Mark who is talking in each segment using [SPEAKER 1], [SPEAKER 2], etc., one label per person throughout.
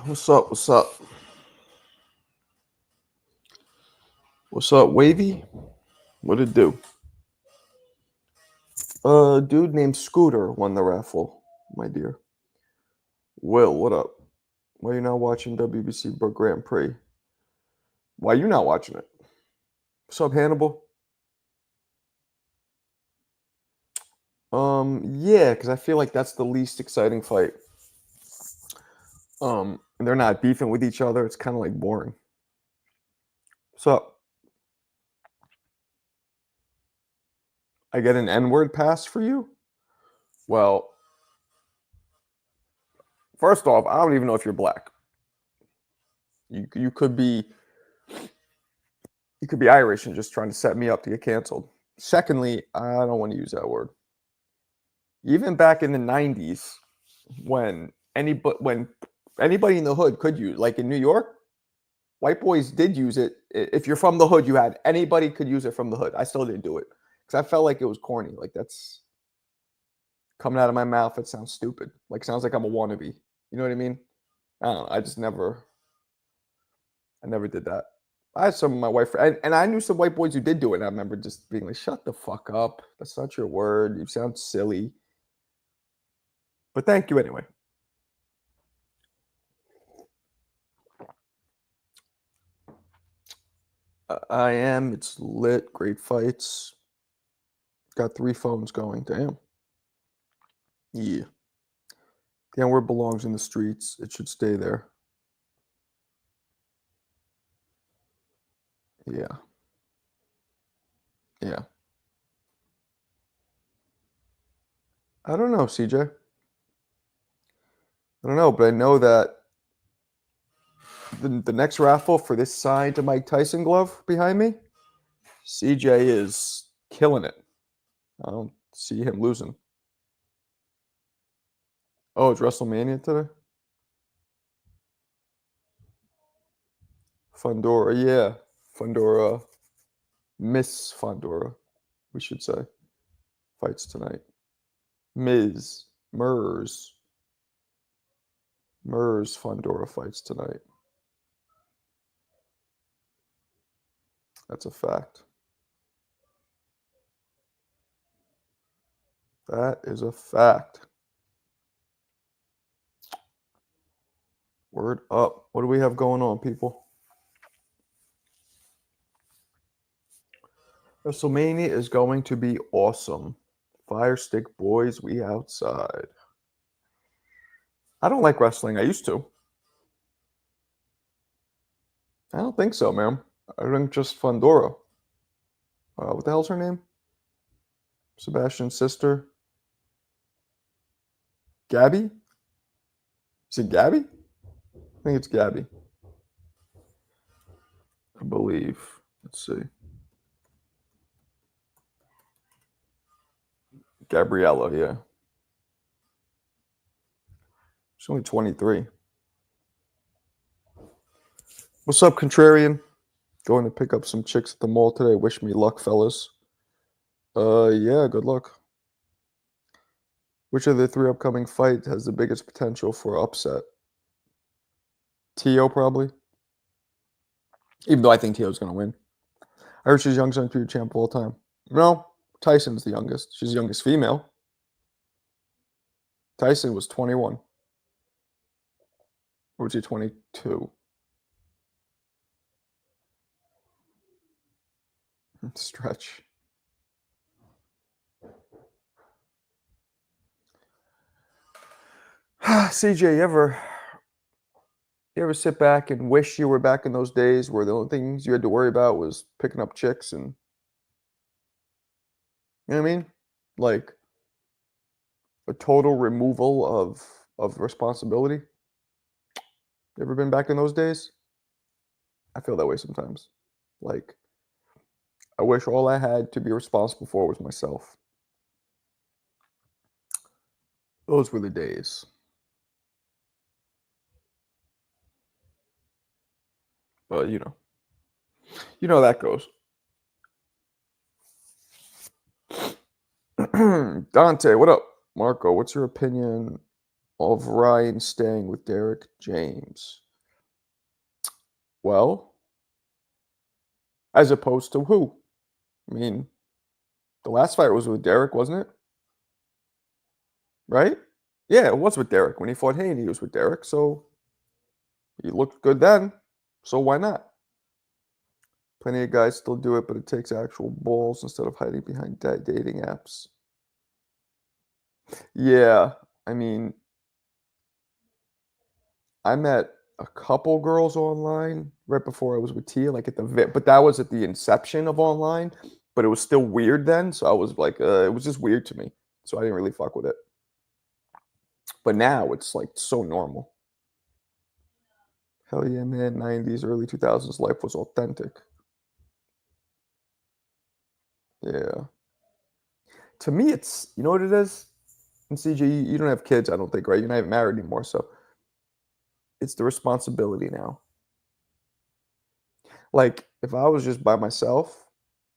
[SPEAKER 1] What's up? What's up? What's up, Wavy? What it do? Dude named Scooter won the raffle, my dear. Will, what up? Why you not watching WBC Grand Prix? Why you not watching it? What's up, Hannibal? Yeah, because I feel like that's the least exciting fight. And they're not beefing with each other. It's kind of like boring. What's up? I get an N-word pass for you? Well, first off, I don't even know if you're black. You could be Irish and just trying to set me up to get canceled. Secondly, I don't want to use that word. Even back in the 90s, when anybody in the hood could use, like in New York, white boys did use it. If you're from the hood, you had anybody could use it from the hood. I still didn't do it because I felt like it was corny. Like that's coming out of my mouth. It sounds stupid. Like sounds like I'm a wannabe. You know what I mean? I don't know. I never did that. I had some of my white friends, and I knew some white boys who did do it. And I remember just being like, "Shut the fuck up! That's not your word. You sound silly." But thank you anyway. I am. It's lit. Great fights. Got 3 phones going. Damn. Yeah. The N-word belongs in the streets. It should stay there. Yeah. Yeah. I don't know, CJ. I don't know, but I know that the next raffle for this signed to Mike Tyson glove behind me, CJ is killing it. I don't see him losing. Oh, it's WrestleMania today? Fondora, yeah. Fondora. Miss Fondora, we should say. Fights tonight. Ms. Mers Fondora fights tonight. That's a fact. That is a fact. Word up. What do we have going on, people? WrestleMania is going to be awesome. Fire Stick Boys, we outside. I don't like wrestling. I used to. I don't think so, man. I think just Fondora. What the hell's her name? Sebastian's sister. Gabby? Is it Gabby? I think it's Gabby. I believe. Let's see. Gabriella, yeah. She's only 23. What's up, Contrarian? Going to pick up some chicks at the mall today. Wish me luck, fellas. Yeah, good luck. Which of the 3 upcoming fights has the biggest potential for upset? Teo, probably. Even though I think Teo's going to win. I heard she's youngest undisputed champ of all time. No, Tyson's the youngest. She's the youngest female. Tyson was 21. Or was he 22? Stretch. CJ, you ever sit back and wish you were back in those days where the only things you had to worry about was picking up chicks and, you know what I mean? Like a total removal of responsibility. You ever been back in those days? I feel that way sometimes. Like I wish all I had to be responsible for was myself. Those were the days. But you know how that goes. Dante, what up? Marco, what's your opinion of Ryan staying with Derek James. Well, as opposed to who? I mean, the last fight was with Derek, wasn't it? Right? Yeah, it was with Derek. When he fought Haney, he was with Derek. So he looked good then. So why not? Plenty of guys still do it, but it takes actual balls instead of hiding behind dating apps. Yeah, I mean, I met a couple girls online right before I was with Tia, like but that was at the inception of online, but it was still weird then. So I was like, it was just weird to me. So I didn't really fuck with it. But now it's like so normal. Hell yeah, man. 90s, early 2000s life was authentic. Yeah. To me, it's, you know what it is? And CJ, you don't have kids, I don't think, right? You're not even married anymore. So it's the responsibility now. Like, if I was just by myself,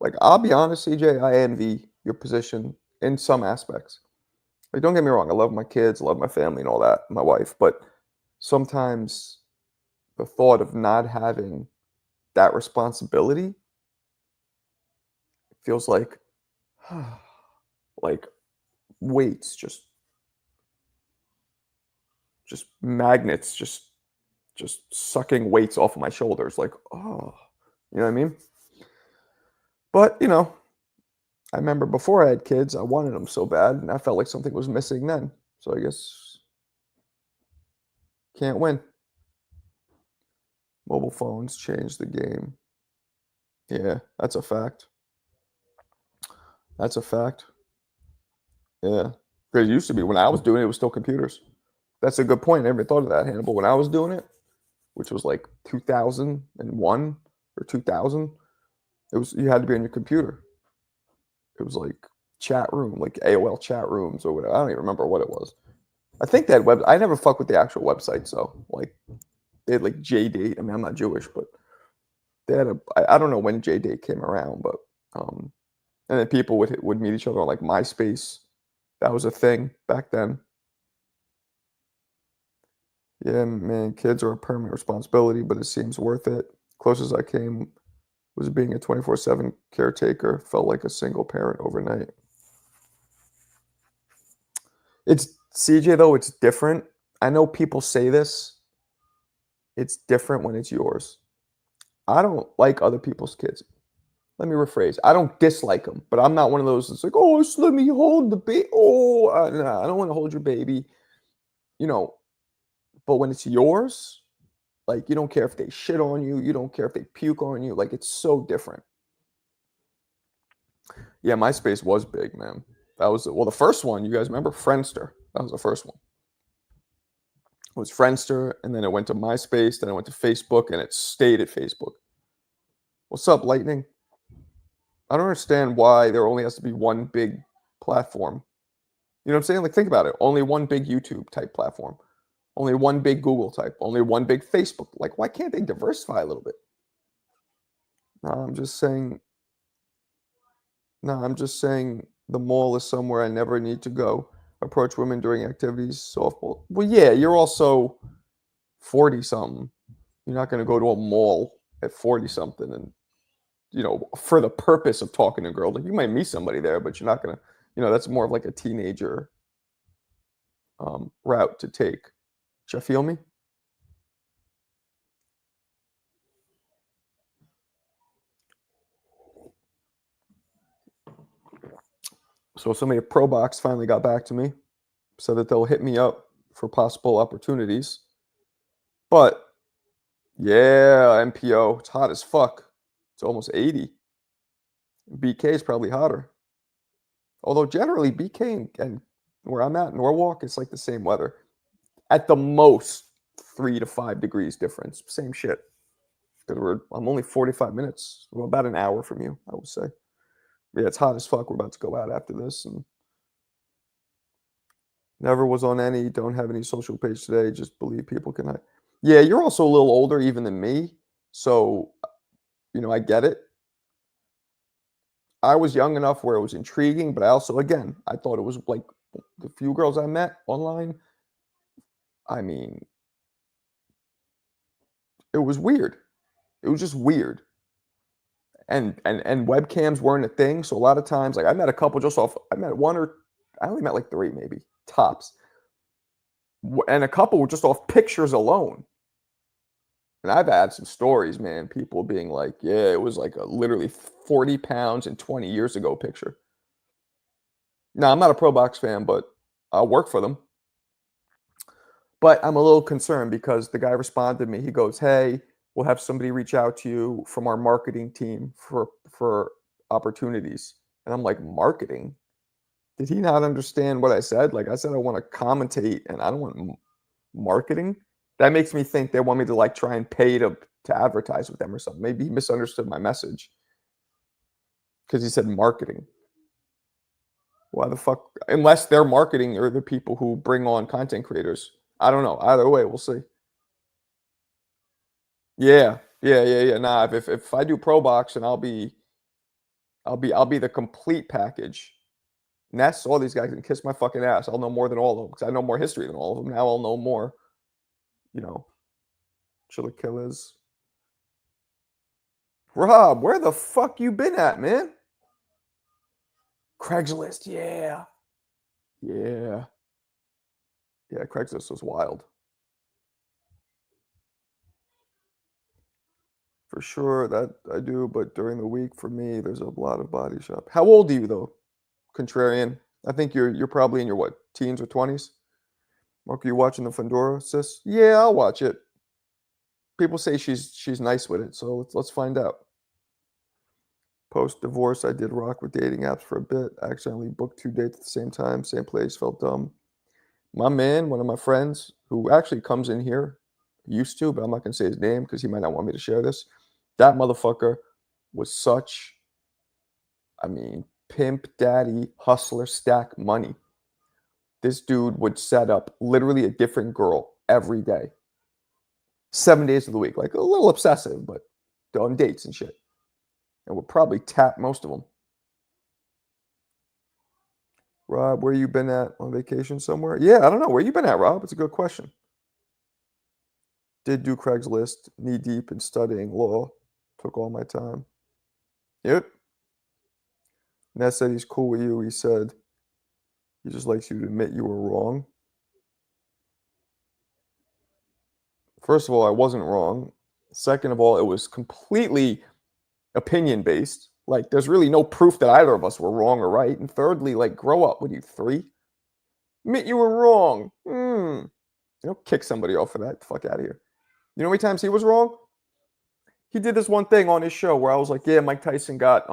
[SPEAKER 1] like, I'll be honest, CJ, I envy your position in some aspects. Like, don't get me wrong, I love my kids, I love my family and all that, my wife, but sometimes the thought of not having that responsibility feels like weights, just magnets, just sucking weights off of my shoulders, like, oh, you know what I mean? But, I remember before I had kids, I wanted them so bad, and I felt like something was missing then. So I guess can't win. Mobile phones changed the game. Yeah, that's a fact. That's a fact. Yeah. Because it used to be when I was doing it, it was still computers. That's a good point. I never thought of that, Hannibal. When I was doing it, which was like 2001 or 2000, it was you had to be on your computer. It was like chat room, like AOL chat rooms or whatever. I don't even remember what it was. I think that I never fuck with the actual website, so like they had like JDate. I mean, I'm not Jewish, but they had I don't know when JDate came around, but and then people would meet each other on like MySpace. That was a thing back then. Yeah, man, kids are a permanent responsibility, but it seems worth it. Closest I came was being a 24/7 caretaker. Felt like a single parent overnight. It's CJ though, it's different. I know people say this. It's different when it's yours. I don't like other people's kids. Let me rephrase. I don't dislike them, but I'm not one of those that's like, oh, just let me hold the baby. Oh, nah, I don't want to hold your baby. You know, but when it's yours, like you don't care if they shit on you, you don't care if they puke on you. Like it's so different. Yeah, MySpace was big, man. That was well, the first one. You guys remember Friendster? That was the first one. It was Friendster, and then it went to MySpace, then it went to Facebook, and it stayed at Facebook. What's up, Lightning? I don't understand why there only has to be one big platform. You know what I'm saying? Like, think about it. Only one big YouTube type platform. Only one big Google type. Only one big Facebook. Like, why can't they diversify a little bit? No, I'm just saying. No, I'm just saying the mall is somewhere I never need to go. Approach women during activities, softball. Well, yeah, you're also 40 something. You're not going to go to a mall at 40 something and, for the purpose of talking to a girl. Like, you might meet somebody there, but you're not going to, that's more of like a teenager route to take. Do you feel me? So somebody at ProBox finally got back to me, said that they'll hit me up for possible opportunities. But yeah, MPO, it's hot as fuck. It's almost 80. BK is probably hotter. Although generally BK and where I'm at, Norwalk, it's like the same weather. At the most, 3 to 5 degrees difference. Same shit. Because I'm only 45 minutes, well, about an hour from you, I would say. Yeah, it's hot as fuck. We're about to go out after this, and never was on any. Don't have any social page today. Just believe people can. Yeah, you're also a little older even than me, so I get it. I was young enough where it was intriguing, but I also, again, I thought it was like the few girls I met online I mean, it was weird. It was just weird. And webcams weren't a thing, so a lot of times, like, I met a couple just off I met 1 or I only met, like, 3 maybe, tops, and a couple were just off pictures alone, and I've had some stories, man, people being like, "Yeah, it was like a literally 40 pounds and 20 years ago picture." Now, I'm not a pro box fan, but I'll work for them. But I'm a little concerned because the guy responded to me. He goes, "Hey, we'll have somebody reach out to you from our marketing team for opportunities." And I'm like, "Marketing? Did he not understand what I said? Like I said, I want to commentate, and I don't want marketing." That makes me think they want me to like try and pay to advertise with them or something. Maybe he misunderstood my message because he said marketing. Why the fuck? Unless they're marketing or the people who bring on content creators. I don't know. Either way, we'll see. Yeah. Yeah, yeah, yeah. Nah, if I do pro box and I'll be the complete package. Ness, all these guys can kiss my fucking ass. I'll know more than all of them because I know more history than all of them. Now I'll know more, you know, chilaquiles. Rob, where the fuck you been at, man? Craigslist, yeah. Yeah. Yeah, Craigslist was wild. For sure, that I do, but during the week for me, there's a lot of body shop. How old are you though? Contrarian. I think you're probably in your what, teens or 20s? Mark, are you watching the Fondora, sis? Yeah, I'll watch it. People say she's nice with it, so let's find out. Post divorce, I did rock with dating apps for a bit. I accidentally booked 2 dates at the same time, same place, felt dumb. My man, one of my friends who actually comes in here, used to, but I'm not gonna say his name because he might not want me to share this. That motherfucker was such, I mean, pimp daddy, hustler, stack money. This dude would set up literally a different girl every day, 7 days of the week, like a little obsessive, but on dates and shit. And would probably tap most of them. Rob, where you been at on vacation somewhere? Yeah, I don't know. Where you been at, Rob? It's a good question. Did do Craigslist, knee deep in studying law. Took all my time. Yep. Ness said he's cool with you. He said he just likes you to admit you were wrong. First of all, I wasn't wrong. Second of all, it was completely opinion based. Like, there's really no proof that either of us were wrong or right. And thirdly, like, grow up. What are you, 3? Admit you were wrong. Kick somebody off for that. Fuck out of here. You know how many times he was wrong? He did this one thing on his show where I was like, yeah, Mike Tyson got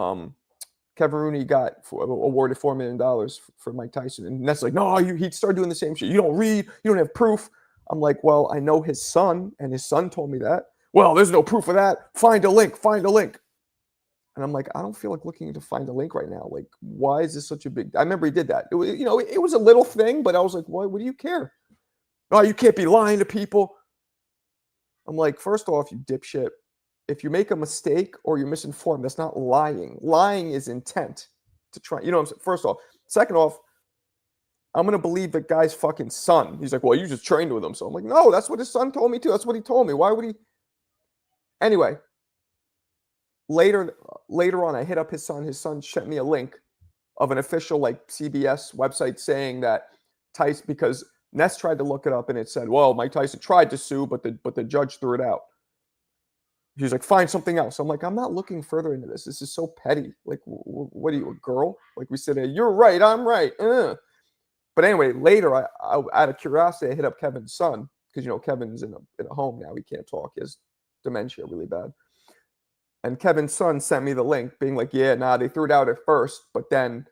[SPEAKER 1] Kevin Rooney got awarded $4 million for Mike Tyson, and that's like, no, he'd start doing the same shit. You don't read, you don't have proof. I'm like, well, I know his son, and his son told me that. Well, there's no proof of that. Find a link. Find a link. And I'm like, I don't feel like looking to find a link right now. Like, why is this such a big? I remember he did that. It was, it was a little thing, but I was like, what do you care? Oh, you can't be lying to people. I'm like, first off, you dipshit. If you make a mistake or you're misinformed, that's not lying. Lying is intent to try. You know what I'm saying? First off. Second off, I'm going to believe the guy's fucking son. He's like, well, you just trained with him. So I'm like, no, that's what his son told me too. That's what he told me. Why would he? Anyway, later on, I hit up his son. His son sent me a link of an official like CBS website saying that Tyson, because Ness tried to look it up and it said, well, Mike Tyson tried to sue, but the judge threw it out. He's like, find something else. I'm like, I'm not looking further into this. This is so petty. Like, what are you, a girl? Like we said, hey, you're right. I'm right. But anyway, later, I out of curiosity, I hit up Kevin's son because, Kevin's in a home now. He can't talk. He has dementia really bad. And Kevin's son sent me the link being like, yeah, nah, they threw it out at first, but then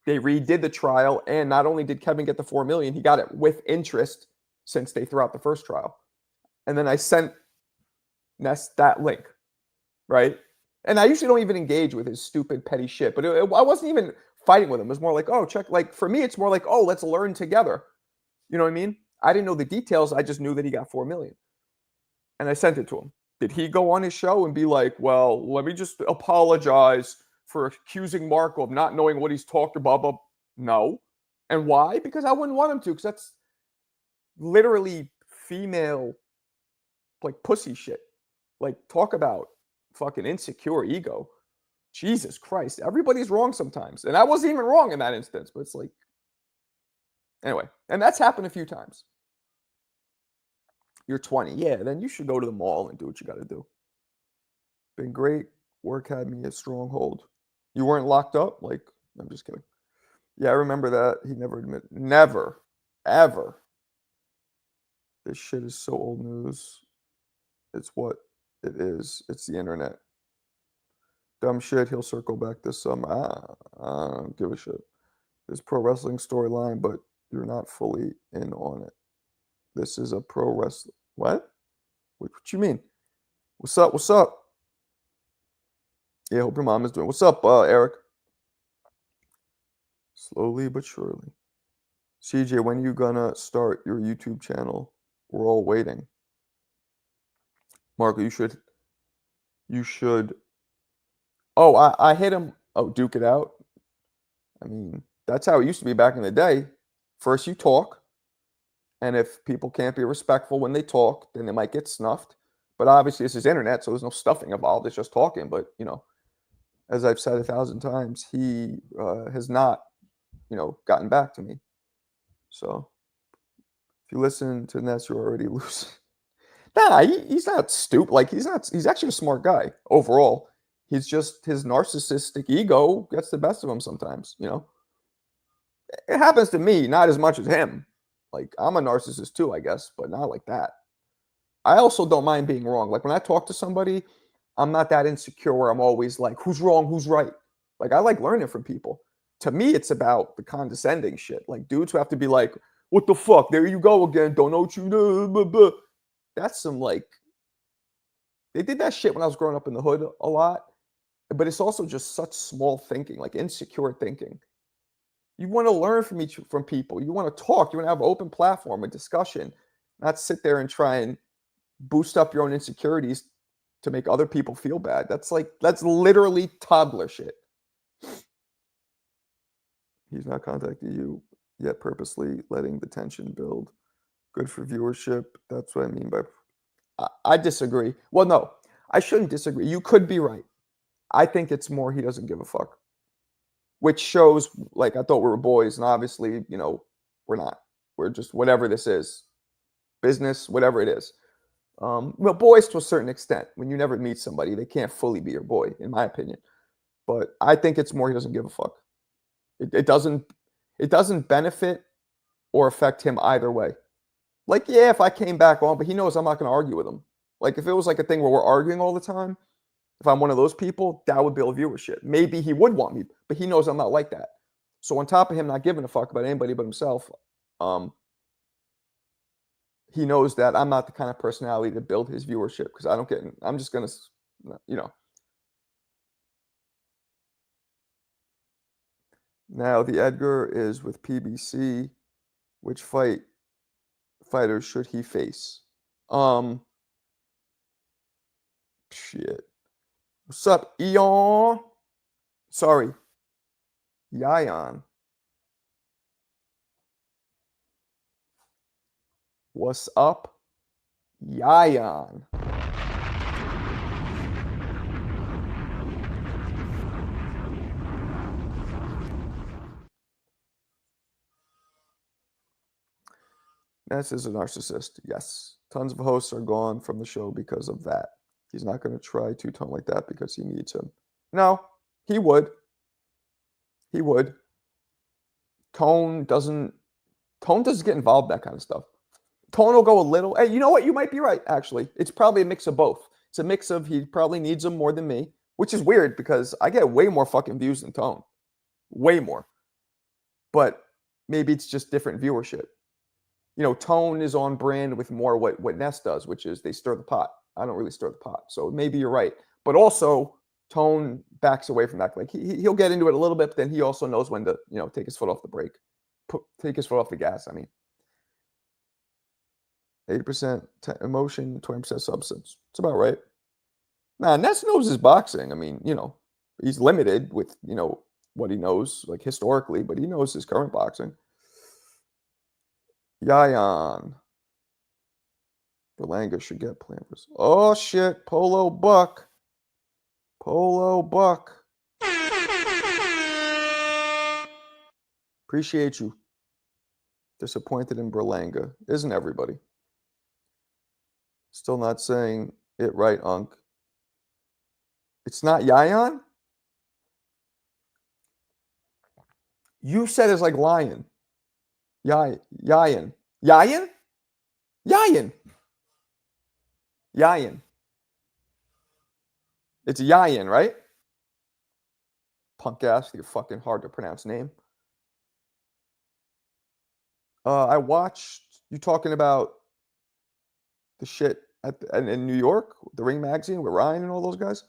[SPEAKER 1] they redid the trial. And not only did Kevin get the $4 million, he got it with interest since they threw out the first trial. And then I sent Ness that link, right? And I usually don't even engage with his stupid petty shit, but I wasn't even fighting with him. It was more like, oh, check. Like for me, it's more like, oh, let's learn together. You know what I mean? I didn't know the details. I just knew that he got $4 million, and I sent it to him. Did he go on his show and be like, well, let me just apologize for accusing Marco of not knowing what he's talked about? No. And why? Because I wouldn't want him to, because literally female, like, pussy shit. Like, talk about fucking insecure ego. Jesus Christ. Everybody's wrong sometimes. And I wasn't even wrong in that instance, but it's like, anyway. And that's happened a few times. You're 20. Yeah, then you should go to the mall and do what you got to do. Been great. Work had me a stronghold. You weren't locked up? Like, I'm just kidding. Yeah, I remember that. He never admitted. Never. Ever. This shit is so old news. It's what it is. It's the internet. Dumb shit. He'll circle back this summer. I don't give a shit. There's pro wrestling storyline, but you're not fully in on it. This is a pro wrestling. What? What you mean? What's up? What's up? Yeah, hope your mom is doing. What's up, Eric? Slowly but surely. CJ, when are you gonna start your YouTube channel? We're all waiting. Marco, you should. Oh, I hit him. Oh, duke it out. I mean, that's how it used to be back in the day. First you talk, and if people can't be respectful when they talk, then they might get snuffed. But obviously this is internet, so there's no stuffing involved. It's just talking. But, as I've said 1,000 times, he has not, gotten back to me. So if you listen to Ness, you're already losing. Nah, he's not stupid. Like, he's actually a smart guy overall. He's just, his narcissistic ego gets the best of him sometimes, It happens to me, not as much as him. Like, I'm a narcissist too, I guess, but not like that. I also don't mind being wrong. Like, when I talk to somebody, I'm not that insecure where I'm always like, who's wrong, who's right? Like, I like learning from people. To me, it's about the condescending shit. Like, dudes who have to be like, what the fuck? There you go again. Don't know what you do. That's some, like, they did that shit when I was growing up in the hood a lot. But it's also just such small thinking, like insecure thinking. You want to learn from people. You want to talk. You want to have an open platform, a discussion, not sit there and try and boost up your own insecurities to make other people feel bad. That's literally toddler shit. He's not contacting you yet, purposely letting the tension build. Good for viewership. That's what I mean by. I disagree. Well, no, I shouldn't disagree. You could be right. I think it's more he doesn't give a fuck. Which shows, like, I thought we were boys, and obviously, we're not. We're just whatever this is. Business, whatever it is. Well, boys to a certain extent. When you never meet somebody, they can't fully be your boy, in my opinion. But I think it's more he doesn't give a fuck. It doesn't benefit or affect him either way. Like, yeah, if I came back on, but he knows I'm not going to argue with him. Like, if it was like a thing where we're arguing all the time, if I'm one of those people, that would build viewership. Maybe he would want me, but he knows I'm not like that. So on top of him not giving a fuck about anybody but himself, he knows that I'm not the kind of personality to build his viewership because I'm just going to, Now the Edgar is with PBC. Which fighters should he face? Shit. What's up, Eon? Sorry. Yayan. What's up, Yayan? Ness is a narcissist. Yes. Tons of hosts are gone from the show because of that. He's not going to try two-tone like that because he needs him. No, he would. He would. Tone doesn't get involved in that kind of stuff. Tone will go a little. Hey, you know what? You might be right, actually. It's probably a mix of both. It's a mix of he probably needs him more than me, which is weird because I get way more fucking views than Tone. Way more. But maybe it's just different viewership. Tone is on brand with more what Ness does, which is they stir the pot. I don't really stir the pot. So maybe you're right. But also, Tone backs away from that. Like, he'll get into it a little bit, but then he also knows when to, take his foot off the brake. Take his foot off the gas, I mean. 80% emotion, 20% substance. It's about right. Nah, Ness knows his boxing. I mean, he's limited with, what he knows, like, historically, but he knows his current boxing. Yayan. Berlanga should get Planvers. Oh shit, Polo Buck. Polo Buck. Appreciate you. Disappointed in Berlanga. Isn't everybody? Still not saying it right, Unc. It's not Yayan? You said it's like lion. Yayan. Yayan? Yayan. Yayan. It's Yayan, right? Punk ass, your fucking hard to pronounce name. I watched you talking about the shit in New York, the Ring magazine with Ryan and all those guys.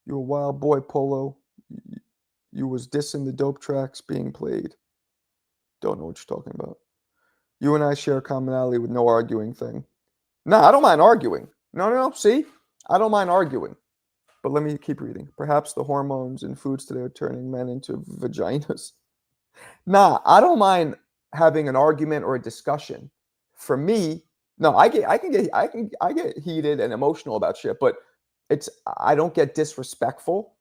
[SPEAKER 1] You a wild boy, Polo. You was dissing the dope tracks being played. Don't know what you're talking about. You and I share a commonality with no arguing thing. Nah, I don't mind arguing. No. See? I don't mind arguing. But let me keep reading. Perhaps the hormones in foods today are turning men into vaginas. Nah, I don't mind having an argument or a discussion. For me, no, I get heated and emotional about shit, but I don't get disrespectful,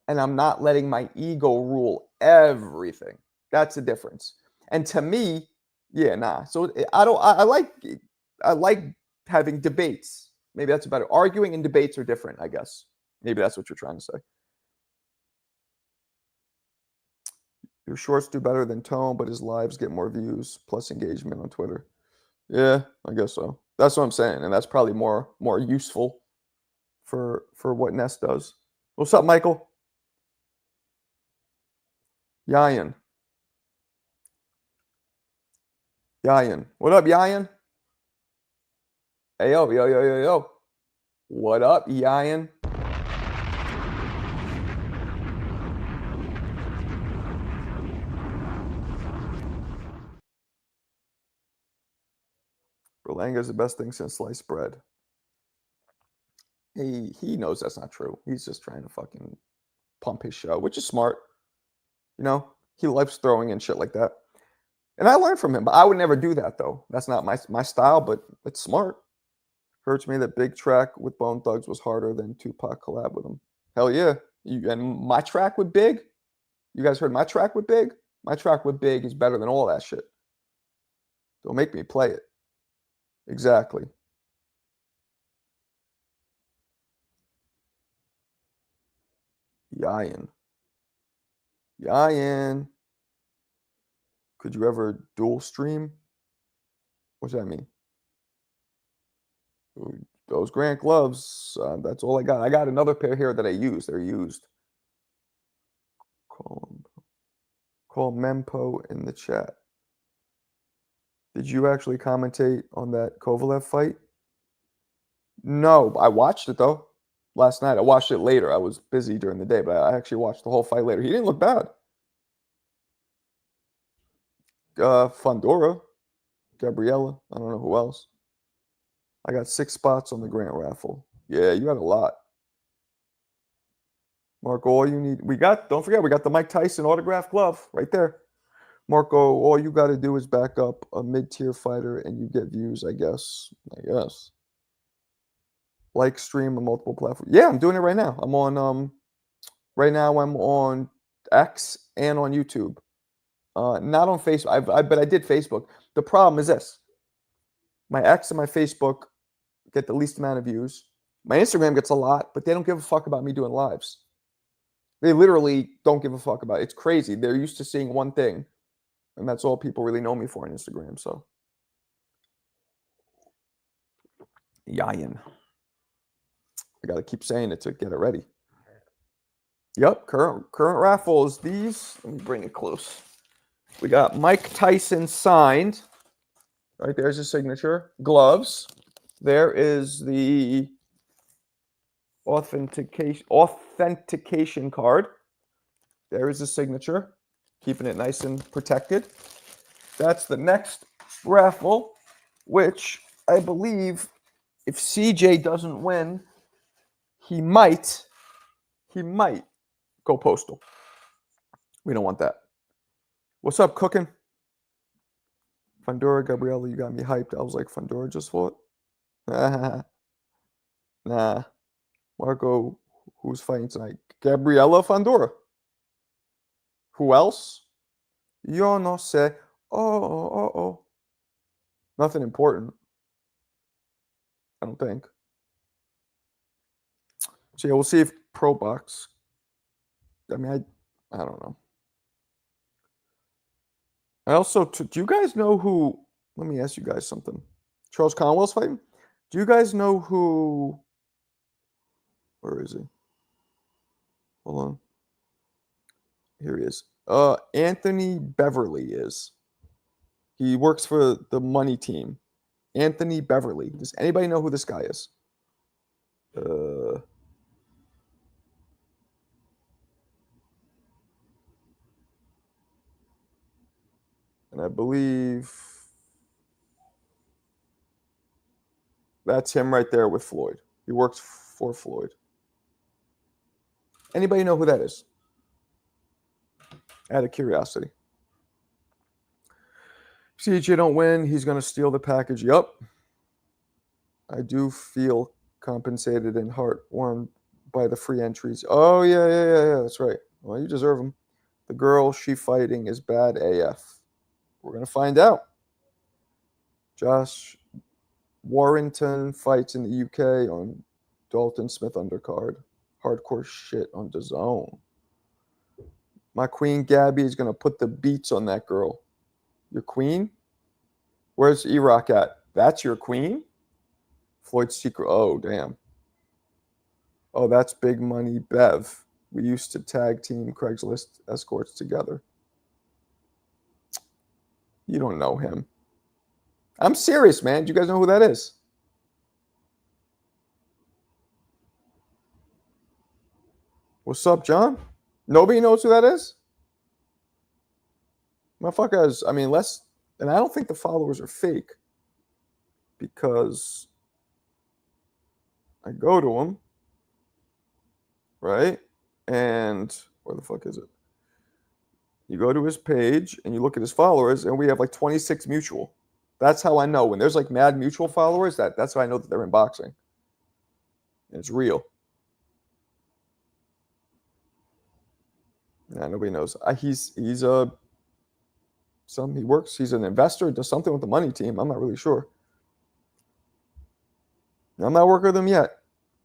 [SPEAKER 1] and I'm not letting my ego rule everything. That's the difference. And to me, yeah, nah. So I like having debates. Maybe that's better. Arguing and debates are different, I guess. Maybe that's what you're trying to say. Your shorts do better than Tone, but his lives get more views plus engagement on Twitter. Yeah, I guess so. That's what I'm saying, and that's probably more useful for what Ness does. What's up, Michael? Yayan. What up, Yayan? Hey, yo. What up, Yayan? Berlanga is the best thing since sliced bread. He knows that's not true. He's just trying to fucking pump his show, which is smart. You know, he loves throwing in shit like that. And I learned from him, but I would never do that though. That's not my style, but it's smart. Hurts me that Big Track with Bone Thugs was harder than Tupac collab with him. Hell yeah. And my track with Big, you guys heard my track with Big? My track with Big is better than all that shit. Don't make me play it. Exactly. Yayan. Could you ever dual stream? What's that mean? Those Grant gloves, that's all I got. I got another pair here that I use. They're used. Call Mempo in the chat. Did you actually commentate on that Kovalev fight? No, I watched it though. Last night. I watched it later. I was busy during the day, but I actually watched the whole fight later. He didn't look bad. Fondora, Gabriella. I don't know who else. I got 6 spots on the Grant Raffle. Yeah, you got a lot. Marco, all you need, don't forget, we got the Mike Tyson autographed glove right there. Marco, all you got to do is back up a mid-tier fighter and you get views, I guess. Like, stream on multiple platforms. Yeah, I'm doing it right now. I'm on, right now I'm on X and on YouTube. Not on Facebook, but I did Facebook. The problem is this. My X and my Facebook get the least amount of views. My Instagram gets a lot, but they don't give a fuck about me doing lives. They literally don't give a fuck about it. It's crazy. They're used to seeing one thing, and that's all people really know me for on Instagram. So, Yayan. I got to keep saying it to get it ready. Yep, current raffle is these. Let me bring it close. We got Mike Tyson signed. Right there's his signature. Gloves. There is the authentication card. There is his signature. Keeping it nice and protected. That's the next raffle, which I believe if CJ doesn't win, he might go postal. We don't want that. What's up, cooking? Fondora, Gabriella, you got me hyped. I was like, Fondora just fought? Nah. Marco, who's fighting tonight? Gabriella Fondora. Who else? Yo no sé. Oh. Nothing important, I don't think. So yeah, we'll see if Pro Box. I mean, I don't know. I also, do you guys know who? Let me ask you guys something. Charles Conwell's fighting. Do you guys know who? Where is he? Hold on. Here he is. Anthony Beverly is. He works for the money team. Anthony Beverly. Does anybody know who this guy is? And I believe that's him right there with Floyd. He works for Floyd. Anybody know who that is? Out of curiosity. CJ don't win. He's going to steal the package. Yup. I do feel compensated and heartwarmed by the free entries. Oh, yeah. That's right. Well, you deserve them. The girl she fighting is bad AF. We're going to find out. Josh Warrington fights in the UK on Dalton Smith undercard. Hardcore shit on DAZN. My queen Gabby is going to put the beats on that girl. Your queen? Where's E-Rock at? That's your queen? Floyd's secret. Oh, damn. Oh, that's Big Money Bev. We used to tag team Craigslist escorts together. You don't know him. I'm serious, man. Do you guys know who that is? What's up, John? Nobody knows who that is? Motherfuckers, I mean, and I don't think the followers are fake because I go to him, right? And where the fuck is it? You go to his page and you look at his followers, and we have like 26 mutual. That's how I know. When there's like mad mutual followers, that's how I know that they're in boxing. And it's real. Yeah, nobody knows. He's he works. He's an investor. Does something with the money team. I'm not really sure. I'm not working with him yet.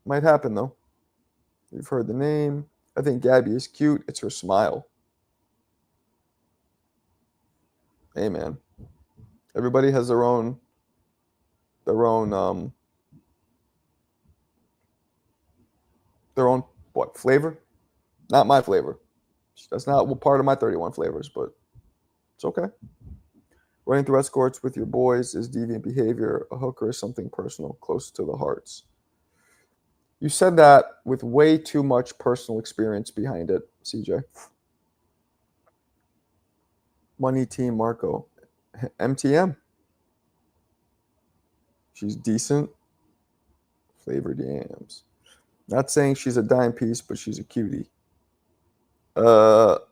[SPEAKER 1] Might happen though. You've heard the name. I think Gabby is cute. It's her smile. Hey man, everybody has their own what flavor? Not my flavor. That's not part of my 31 flavors, but it's okay. Running through escorts with your boys is deviant behavior. A hooker is something personal, close to the hearts. You said that with way too much personal experience behind it, CJ. Money team Marco. MTM. She's decent. Flavored yams. Not saying she's a dime piece, but she's a cutie. Not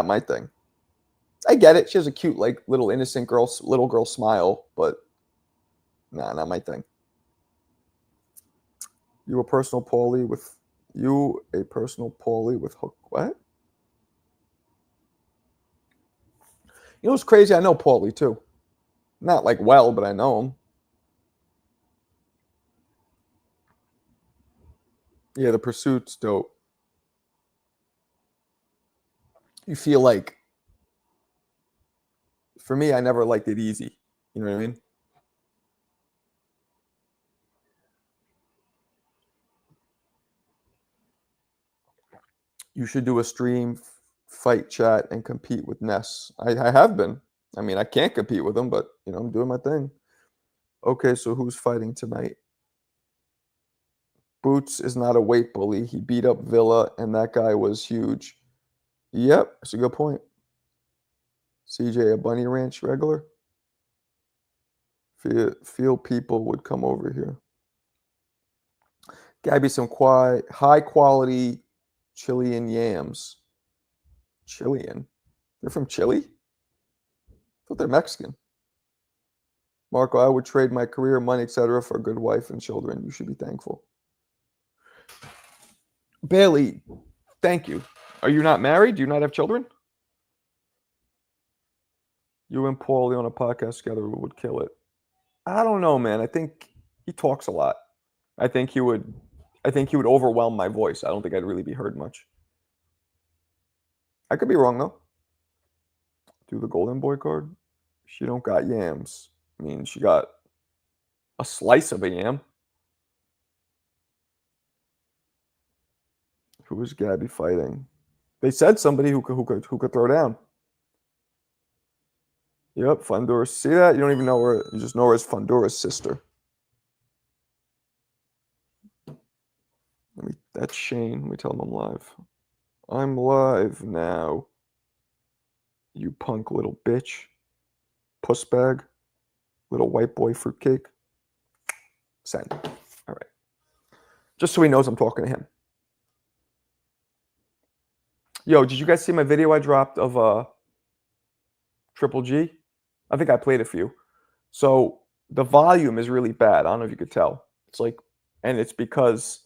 [SPEAKER 1] my thing. I get it. She has a cute, like, little girl smile, but nah, not my thing. You a personal Paulie with hook. What? You know what's crazy? I know Paulie too. Not like well, but I know him. Yeah, the pursuit's dope. You feel like, for me, I never liked it easy. You know what I mean? You should do a stream, fight chat, and compete with Ness. I have been. I mean, I can't compete with him, but I'm doing my thing. Okay, so who's fighting tonight? Boots is not a weight bully. He beat up Villa, and that guy was huge. Yep, that's a good point. CJ, a Bunny Ranch regular? Feel people would come over here. Gabby, some high quality Chilean yams. Chilean? They're from Chile? I thought they're Mexican. Marco, I would trade my career, money, etc. for a good wife and children. You should be thankful. Bailey, thank you. Are you not married? Do you not have children? You and Paulie on a podcast together would kill it. I don't know, man. I think he talks a lot. I think he would overwhelm my voice. I don't think I'd really be heard much. I could be wrong though. Do the Golden Boy card. She don't got yams. I mean, she got a slice of a yam. Who is Gabby fighting? They said somebody who could throw down. Yep, Fondora. See that? You don't even know her. You just know her as Fondora's sister. That's Shane. Let me tell him I'm live. I'm live now. You punk little bitch. Puss bag. Little white boy fruitcake. Send. All right. Just so he knows I'm talking to him. Yo, did you guys see my video I dropped of Triple G? I think I played a few. So the volume is really bad. I don't know if you could tell. It's like, and it's because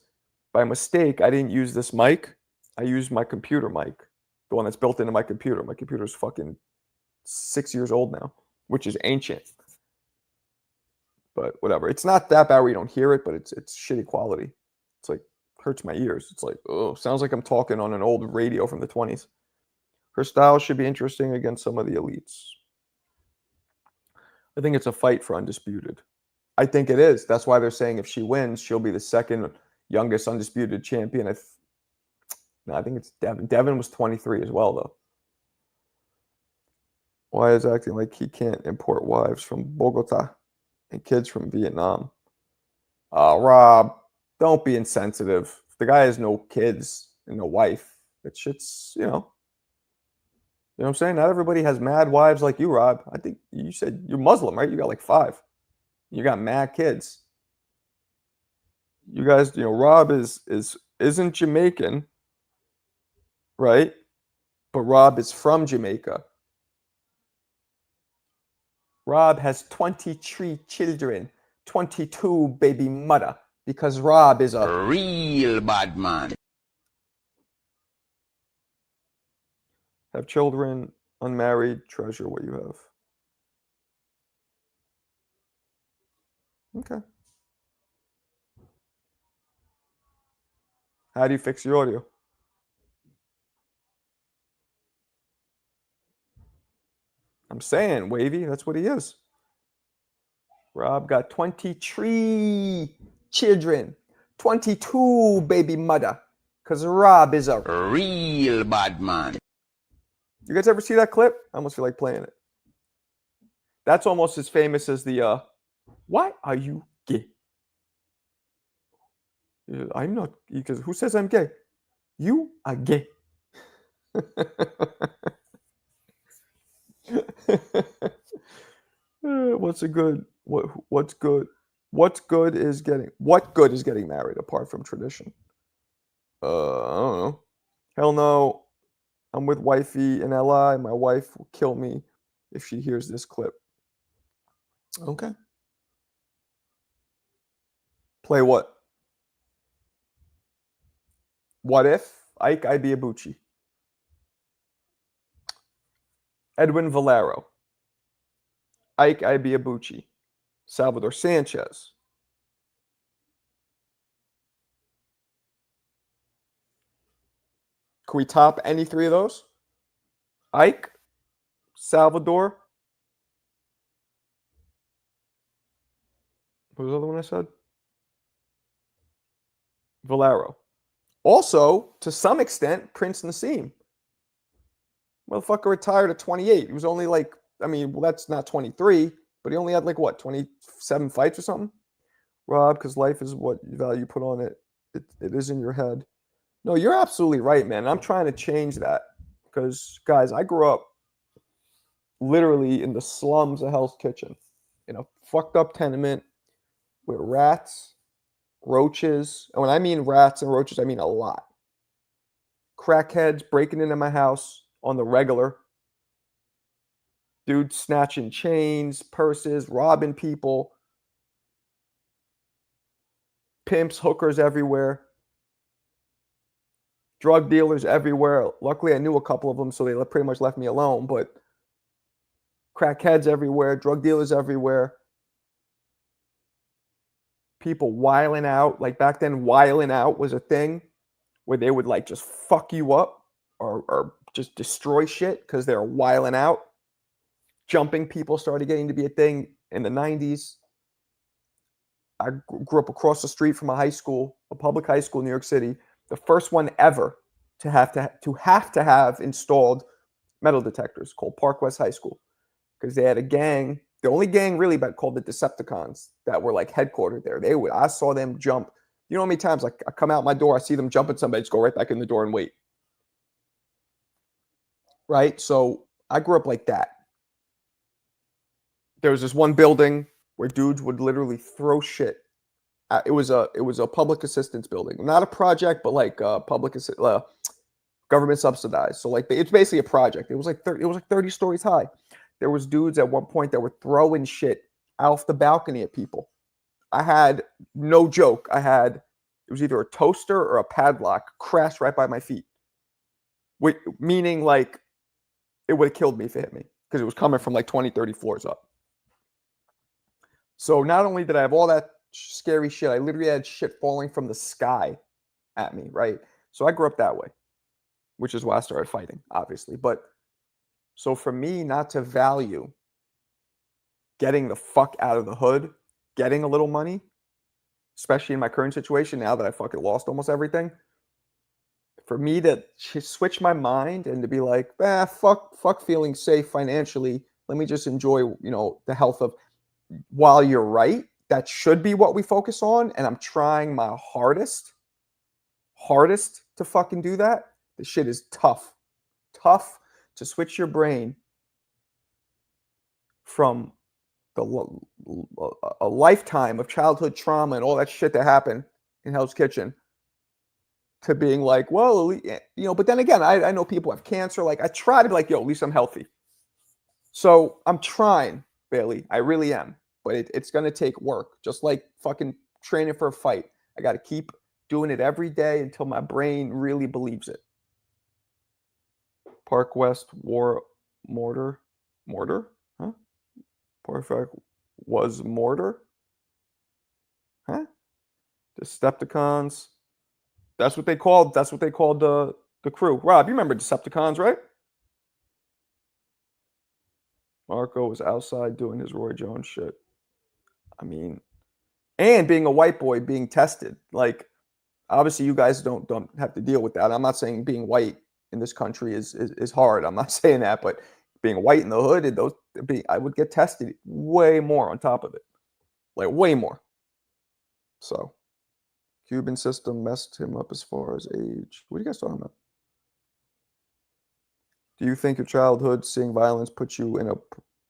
[SPEAKER 1] by mistake, I didn't use this mic. I used my computer mic, the one that's built into my computer. My computer's fucking 6 years old now, which is ancient. But whatever. It's not that bad where you don't hear it, but it's shitty quality. It's like, hurts my ears. It's like, oh, sounds like I'm talking on an old radio from the 20s. Her style should be interesting against some of the elites. I think it's a fight for undisputed. I think it is. That's why they're saying if she wins, she'll be the second youngest undisputed champion. No, I think it's Devin. Devin was 23 as well, though. Why is acting like he can't import wives from Bogota and kids from Vietnam? Rob, don't be insensitive. If the guy has no kids and no wife, that shit's, you know. You know what I'm saying? Not everybody has mad wives like you, Rob. I think you said you're Muslim, right? You got like 5. You got mad kids. You guys, you know, Rob isn't Jamaican, right? But Rob is from Jamaica. Rob has 23 children, 22 baby mother, because Rob is a
[SPEAKER 2] real bad man.
[SPEAKER 1] Have children, unmarried, treasure what you have. Okay. How do you fix your audio? I'm saying, Wavy, that's what he is. Rob got 23 children, 22 baby mother, because Rob is a
[SPEAKER 2] real bad man.
[SPEAKER 1] You guys ever see that clip? I almost feel like playing it. That's almost as famous as the, why are you gay? I'm not, because who says I'm gay? You are gay. What's good is getting married apart from tradition? I don't know. Hell no. I'm with wifey in LI. My wife will kill me if she hears this clip. Okay. Play what? What if? Ike Ibiabuchi. Edwin Valero. Ike Ibiabuchi. Salvador Sanchez. Can we top any 3 of those? Ike, Salvador. What was the other one I said? Valero. Also, to some extent, Prince Nassim. Motherfucker retired at 28. He was only like, I mean, well, that's not 23, but he only had like, what, 27 fights or something? Rob, because life is what value you put on it. It is in your head. No, you're absolutely right, man. I'm trying to change that because, guys, I grew up literally in the slums of Hell's Kitchen, in a fucked up tenement with rats, roaches. And when I mean rats and roaches, I mean a lot. Crackheads breaking into my house on the regular. Dudes snatching chains, purses, robbing people. Pimps, hookers everywhere. Drug dealers everywhere. Luckily, I knew a couple of them, so they pretty much left me alone. But crackheads everywhere, drug dealers everywhere. People wiling out. Like back then, wiling out was a thing where they would like just fuck you up or just destroy shit because they're wiling out. Jumping people started getting to be a thing in the 90s. I grew up across the street from a high school, a public high school in New York City, the first one ever to have installed metal detectors, called Park West High School, because they had a gang, the only gang really called the Decepticons, that were like headquartered there. I saw them jump. You know how many times like I come out my door, I see them jumping somebody, just go right back in the door and wait. Right? So I grew up like that. There was this one building where dudes would literally throw shit. It was a public assistance building, not a project, but like government subsidized. So like it's basically a project. It was like 30 stories high. There was dudes at one point that were throwing shit off the balcony at people. I had, no joke, it was either a toaster or a padlock crash right by my feet. Meaning like it would have killed me if it hit me, because it was coming from like 20, 30 floors up. So not only did I have all that scary shit, I literally had shit falling from the sky at me, right? So I grew up that way, which is why I started fighting, obviously. But so for me not to value getting the fuck out of the hood, getting a little money, especially in my current situation now that I fucking lost almost everything, for me to switch my mind and to be like, fuck feeling safe financially. Let me just enjoy, the health of, while you're right, that should be what we focus on. And I'm trying my hardest to fucking do that. This shit is tough to switch your brain from a lifetime of childhood trauma and all that shit that happened in Hell's Kitchen to being like, well, but then again, I know people have cancer. Like I try to be like, yo, at least I'm healthy. So I'm trying, Bailey. I really am. But it's going to take work, just like fucking training for a fight. I got to keep doing it every day until my brain really believes it. Park West War Mortar? Huh? Perfect was Mortar? Huh? Decepticons. That's what they called the crew. Rob, you remember Decepticons, right? Marco was outside doing his Roy Jones shit. I mean, and being a white boy, being tested. Like, obviously, you guys don't have to deal with that. I'm not saying being white in this country is hard. I'm not saying that, but being white in the hood, I would get tested way more on top of it, like way more. So, Cuban system messed him up as far as age. What are you guys talking about? Do you think your childhood seeing violence puts you in a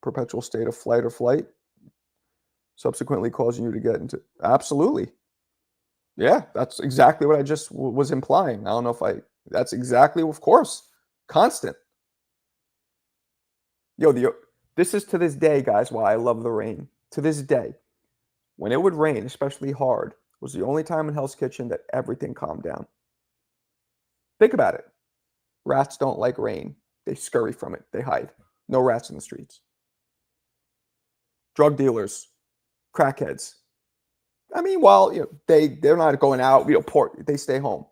[SPEAKER 1] perpetual state of flight or flight, subsequently causing you to get into? Absolutely. Yeah, that's exactly what I just was implying. I don't know if that's exactly, of course, constant. Yo, this is to this day, guys, why I love the rain. To this day, when it would rain, especially hard, was the only time in Hell's Kitchen that everything calmed down. Think about it. Rats don't like rain. They scurry from it. They hide. No rats in the streets. Drug dealers, crackheads. I mean, while they're not going out, they stay home.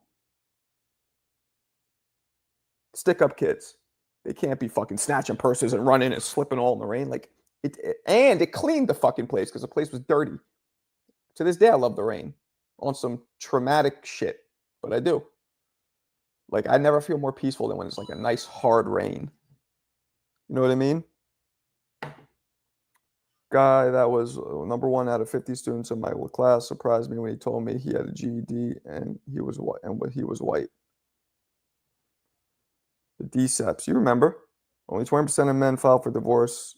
[SPEAKER 1] Stick-up kids, they can't be fucking snatching purses and running and slipping all in the rain. Like it cleaned the fucking place because the place was dirty. To this day, I love the rain on some traumatic shit, but I do. Like I never feel more peaceful than when it's like a nice hard rain. You know what I mean? Guy that was number 1 out of 50 students in my class surprised me when he told me he had a GED and he was white. The DSEPs, you remember? Only 20% of men filed for divorce.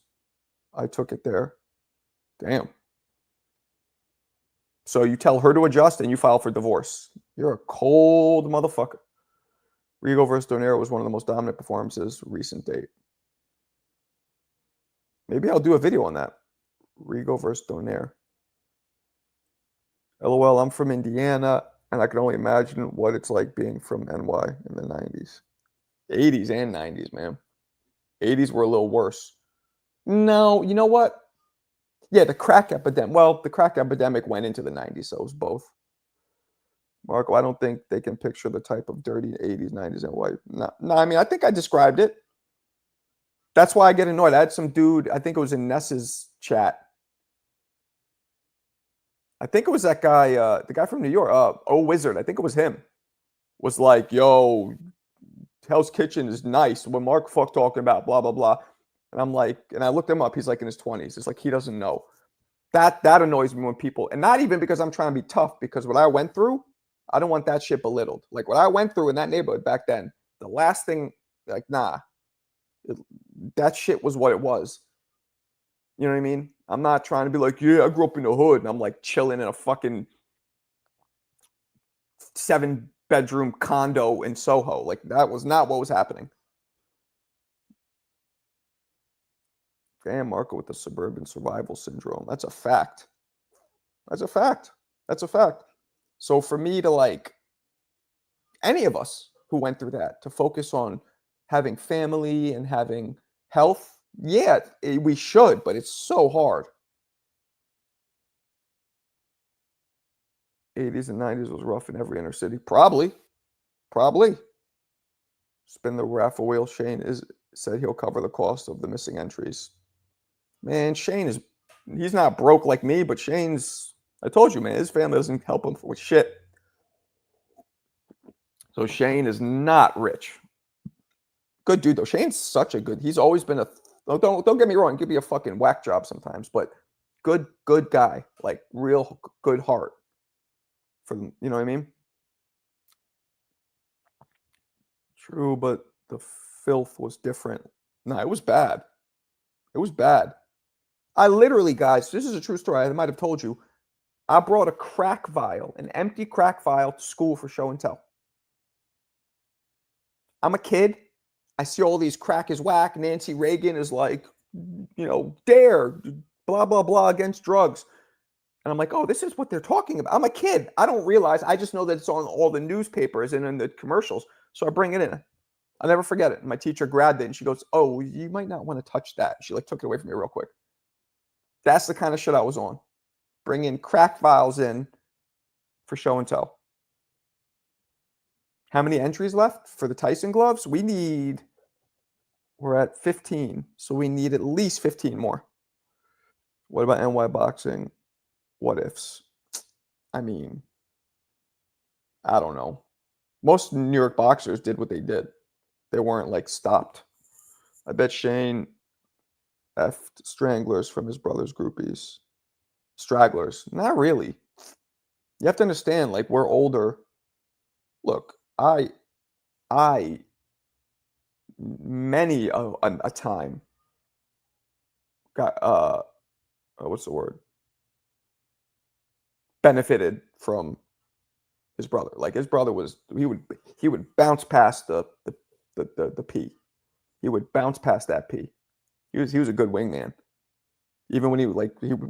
[SPEAKER 1] I took it there. Damn. So you tell her to adjust and you file for divorce. You're a cold motherfucker. Rigo versus Donero was one of the most dominant performances recent date. Maybe I'll do a video on that. Rigo versus Donaire. LOL, I'm from Indiana, and I can only imagine what it's like being from NY in the 90s. 80s and 90s, man. 80s were a little worse. No, you know what? Yeah, the crack epidemic. Well, the crack epidemic went into the 90s, so it was both. Marco, I don't think they can picture the type of dirty 80s, 90s, and white. No, I mean, I think I described it. That's why I get annoyed. I had some dude, I think it was in Ness's chat. I think it was that guy, the guy from New York, Oh Wizard. I think it was him. Was like, yo, Hell's Kitchen is nice. When Mark fuck talking about blah, blah, blah. And I'm like, and I looked him up. He's like in his 20s. It's like he doesn't know. That annoys me when people, and not even because I'm trying to be tough, because what I went through, I don't want that shit belittled. Like what I went through in that neighborhood back then, the last thing, like, nah, that shit was what it was. You know what I mean? I'm not trying to be like, yeah, I grew up in the hood, and I'm like chilling in a fucking 7-bedroom condo in Soho. Like that was not what was happening. Damn, Marco with the suburban survival syndrome. That's a fact. That's a fact. That's a fact. So for me to like any of us who went through that to focus on having family and having health, yeah, we should, but it's so hard. 80s and 90s was rough in every inner city. Probably. Spin the raffle wheel. Shane said he'll cover the cost of the missing entries. Man, he's not broke like me, but I told you, man, his family doesn't help him with shit. So Shane is not rich. Good dude, though. Shane's such a good, he's always been don't get me wrong, give me a fucking whack job sometimes, but good guy, like real good heart. You know what I mean? True, but the filth was different. No, it was bad. It was bad. I literally, guys, this is a true story. I might have told you. I brought a crack vial, an empty crack vial to school for show and tell. I'm a kid. I see all these crack is whack. Nancy Reagan is like, dare, blah, blah, blah against drugs. And I'm like, oh, this is what they're talking about. I'm a kid. I don't realize. I just know that it's on all the newspapers and in the commercials. So I bring it in. I'll never forget it. My teacher grabbed it and she goes, oh, you might not want to touch that. She like took it away from me real quick. That's the kind of shit I was on. Bringing crack vials in for show and tell. How many entries left for the Tyson gloves? We're at 15. So we need at least 15 more. What about NY boxing? What ifs? I mean, I don't know. Most New York boxers did what they did. They weren't like stopped. I bet Shane effed stranglers from his brother's groupies. Stragglers. Not really. You have to understand, like, we're older. Look, many of a time got what's the word? Benefited from his brother. Like his brother he would bounce past the P. He would bounce past that P. He was a good wingman. Even when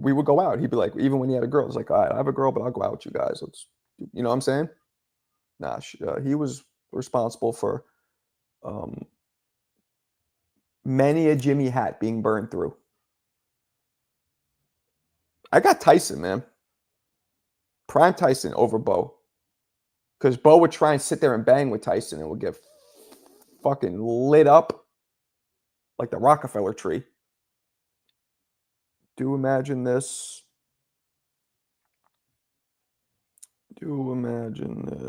[SPEAKER 1] we would go out, he'd be like, even when he had a girl, it's like, all right, I have a girl, but I'll go out with you guys. You know what I'm saying? Nah, he was responsible for many a Jimmy hat being burned through. I got Tyson, man. Prime Tyson over Bo. Because Bo would try and sit there and bang with Tyson and would get fucking lit up like the Rockefeller tree. Do imagine this. Do imagine this.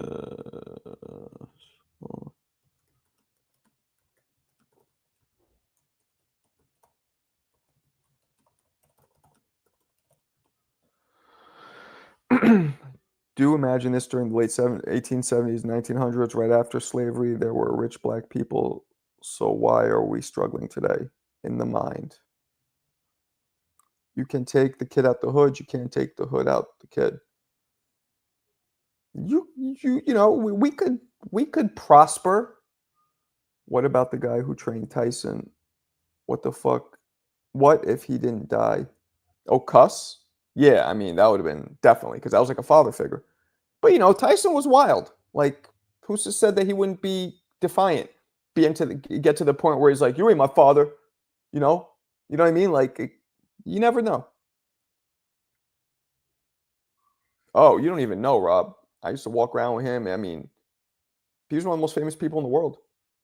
[SPEAKER 1] Do imagine this during the late 1870s, 1900s, right after slavery, there were rich black people. So why are we struggling today in the mind? You can take the kid out the hood. You can't take the hood out the kid. We could prosper. What about the guy who trained Tyson? What the fuck What if he didn't die? Oh, cuss? Yeah, I mean, that would have been definitely because that was like a father figure. But Tyson was wild. Like, who's just said that he wouldn't be defiant, get to the point where he's like, "You ain't my father," you know? You know what I mean? Like, you never know. Oh, you don't even know, Rob. I used to walk around with him. I mean, he was one of the most famous people in the world,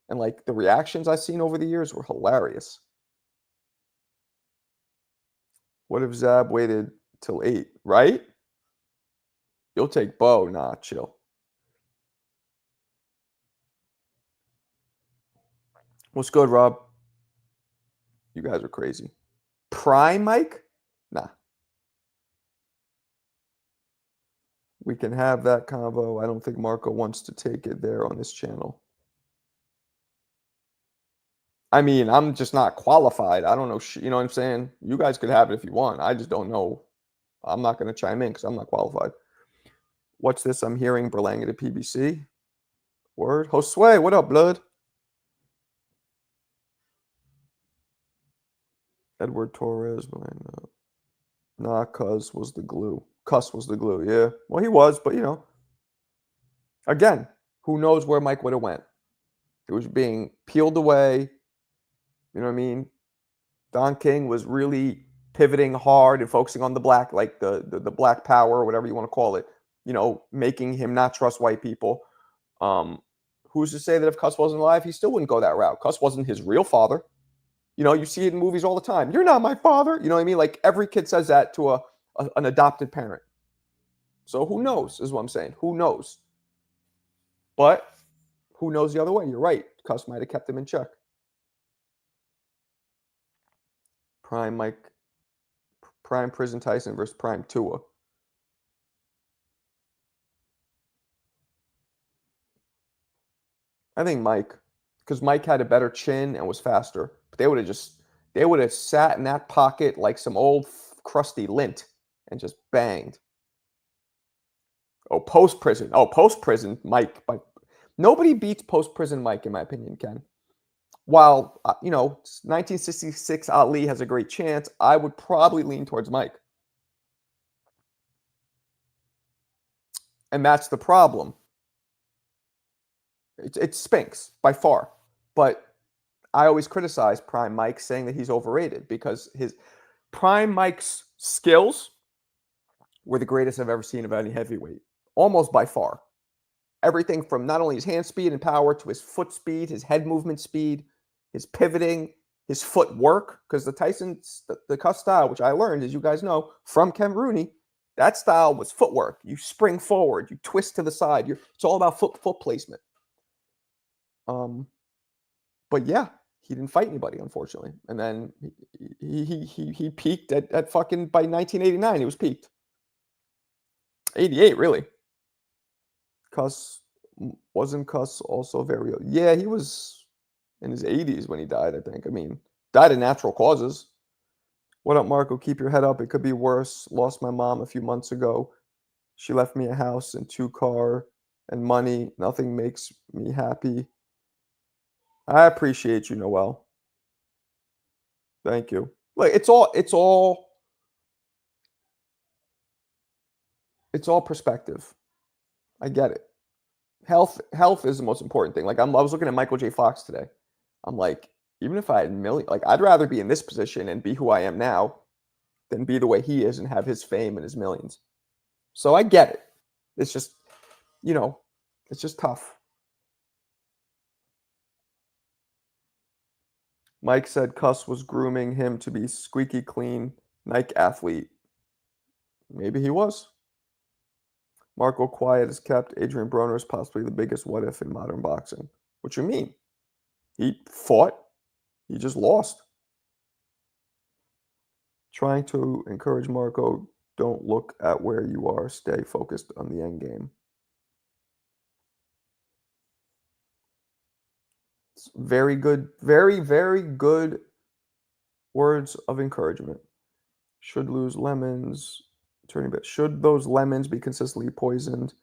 [SPEAKER 1] and like the reactions I've seen over the years were hilarious. What if Zab waited till 8? Right? You'll take Bo. Nah, chill. What's good, Rob? You guys are crazy. Prime Mike? Nah. We can have that convo. I don't think Marco wants to take it there on this channel. I mean, I'm just not qualified. I don't know. You know what I'm saying? You guys could have it if you want. I just don't know. I'm not going to chime in because I'm not qualified. What's this? I'm hearing Berlanga to PBC. Word. Josue, what up, blood? Edward Torres. Berlanga. Nah, Cuz was the glue. Cuss was the glue. Yeah. Well, he was, but again, who knows where Mike would have went? It was being peeled away. You know what I mean? Don King was really pivoting hard and focusing on the black, like the black power or whatever you want to call it, making him not trust white people. Who's to say that if Cuss wasn't alive, he still wouldn't go that route? Cuss wasn't his real father. You see it in movies all the time. You're not my father. You know what I mean? Like every kid says that to an adopted parent. So who knows is what I'm saying. Who knows? But who knows the other way? You're right. Cuss might have kept him in check. Prime Mike, Prime Prison Tyson versus Prime Tua. I think Mike, because Mike had a better chin and was faster. But they would have sat in that pocket like some old crusty lint and just banged. Oh, post prison. Oh, post prison Mike. Nobody beats post prison Mike, in my opinion, Ken. While 1966 Ali has a great chance, I would probably lean towards Mike. And that's the problem. It Spinks by far. But I always criticize Prime Mike saying that he's overrated because his Prime Mike's skills were the greatest I've ever seen of any heavyweight, almost by far. Everything from not only his hand speed and power to his foot speed, his head movement speed, his pivoting, his footwork. Because the Cuss style, which I learned, as you guys know, from Ken Rooney, that style was footwork. You spring forward, you twist to the side. It's all about foot placement. But yeah, he didn't fight anybody, unfortunately. And then he peaked at fucking by 1989. He was peaked. 88, really. Wasn't Cuss also very old? Yeah, he was in his 80s when he died, I think. I mean, died of natural causes. What up, Marco? Keep your head up. It could be worse. Lost my mom a few months ago. She left me a house and 2 car and money. Nothing makes me happy. I appreciate you, Noel. Thank you. Like it's all perspective. I get it. Health is the most important thing. Like I was looking at Michael J. Fox today. I'm like, even if I had I'd rather be in this position and be who I am now than be the way he is and have his fame and his millions. So I get it. It's just, it's just tough. Mike said Cuss was grooming him to be squeaky clean Nike athlete. Maybe he was. Marco quiet is kept. Adrian Broner is possibly the biggest what if in modern boxing. What you mean? He fought. He just lost. Trying to encourage Marco, don't look at where you are. Stay focused on the end game. It's very good, very, very good words of encouragement. Should lose lemons. Turning back. Should those lemons be consistently poisoned?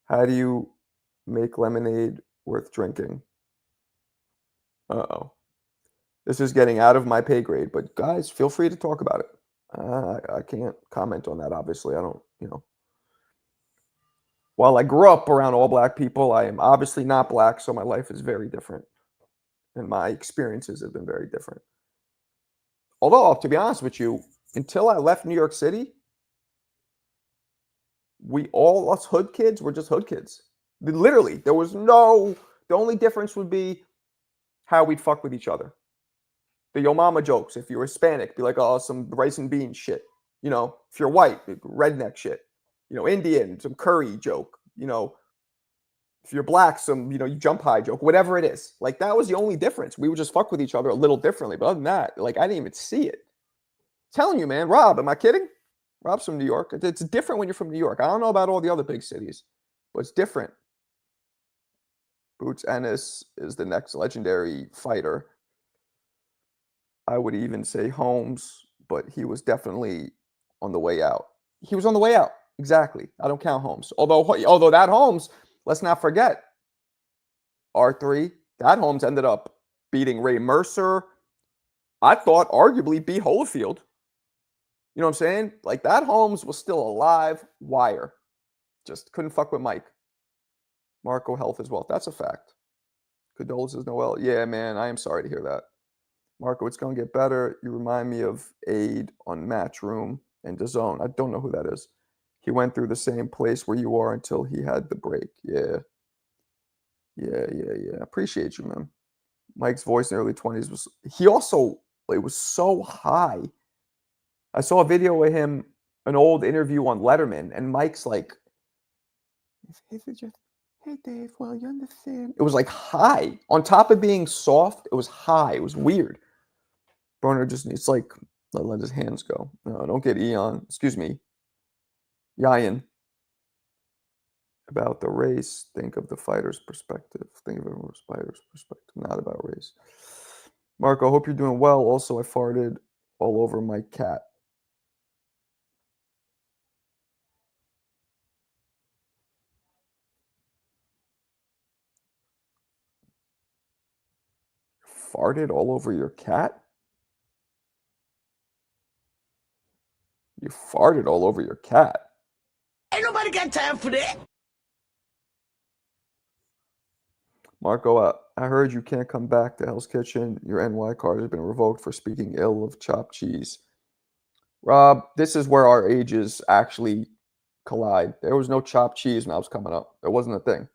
[SPEAKER 1] How do you make lemonade worth drinking? Uh-oh. This is getting out of my pay grade, but guys, feel free to talk about it. I can't comment on that, obviously. I don't, While I grew up around all black people, I am obviously not black, so my life is very different. And my experiences have been very different. Although, to be honest with you, until I left New York City, us hood kids were just hood kids. Literally, the only difference would be how we'd fuck with each other. The yo mama jokes. If you're Hispanic, be like, oh, some rice and beans shit. If you're white, redneck shit. Indian, some curry joke. If you're black, some, you jump high joke, whatever it is. Like, that was the only difference. We would just fuck with each other a little differently. But other than that, like, I didn't even see it. Telling you, man. Rob, am I kidding? Rob's from New York. It's different when you're from New York. I don't know about all the other big cities, but it's different. Boots Ennis is the next legendary fighter. I would even say Holmes, but he was definitely on the way out. He was on the way out. Exactly. I don't count Holmes. Although that Holmes, let's not forget, R3, that Holmes ended up beating Ray Mercer. I thought arguably beat Holyfield. You know what I'm saying? Like, that Holmes was still a live wire. Just couldn't fuck with Mike. Marco, health is wealth. That's a fact. Condolences, Noel. Yeah, man, I am sorry to hear that. Marco, it's going to get better. You remind me of Aid on Matchroom and DAZN. I don't know who that is. He went through the same place where you are until he had the break. Yeah. Appreciate you, man. Mike's voice in the early 20s was... He also... It was so high. I saw a video of him, an old interview on Letterman, and Mike's like... Hey, Dave, well, you understand. It was like high. On top of being soft, it was high. It was weird. Broner just needs, like, let his hands go. No, don't get Eon. Excuse me. Yayan. About the race, think of the fighter's perspective. Think of everyone's fighter's perspective, not about race. Marco, hope you're doing well. Also, I farted all over my cat. Farted all over your cat? You farted all over your cat?
[SPEAKER 2] Ain't nobody got time for that.
[SPEAKER 1] Marco, I heard you can't come back to Hell's Kitchen. Your NY card has been revoked for speaking ill of chopped cheese. Rob, this is where our ages actually collide. There was no chopped cheese when I was coming up. There wasn't a thing.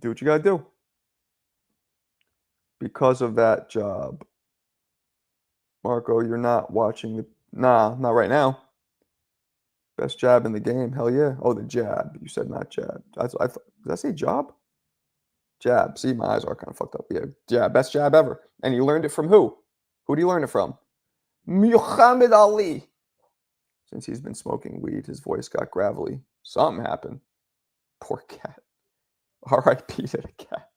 [SPEAKER 1] Do what you got to do. Because of that job. Marco, you're not watching the... Nah, not right now. Best jab in the game. Hell yeah. Oh, the jab. You said not jab. Did I say job? Jab. See, my eyes are kind of fucked up. Yeah, jab. Best jab ever. And you learned it from who? Who do you learn it from? Muhammad Ali. Since he's been smoking weed, his voice got gravelly. Something happened. Poor cat. R.I.P. to the cat.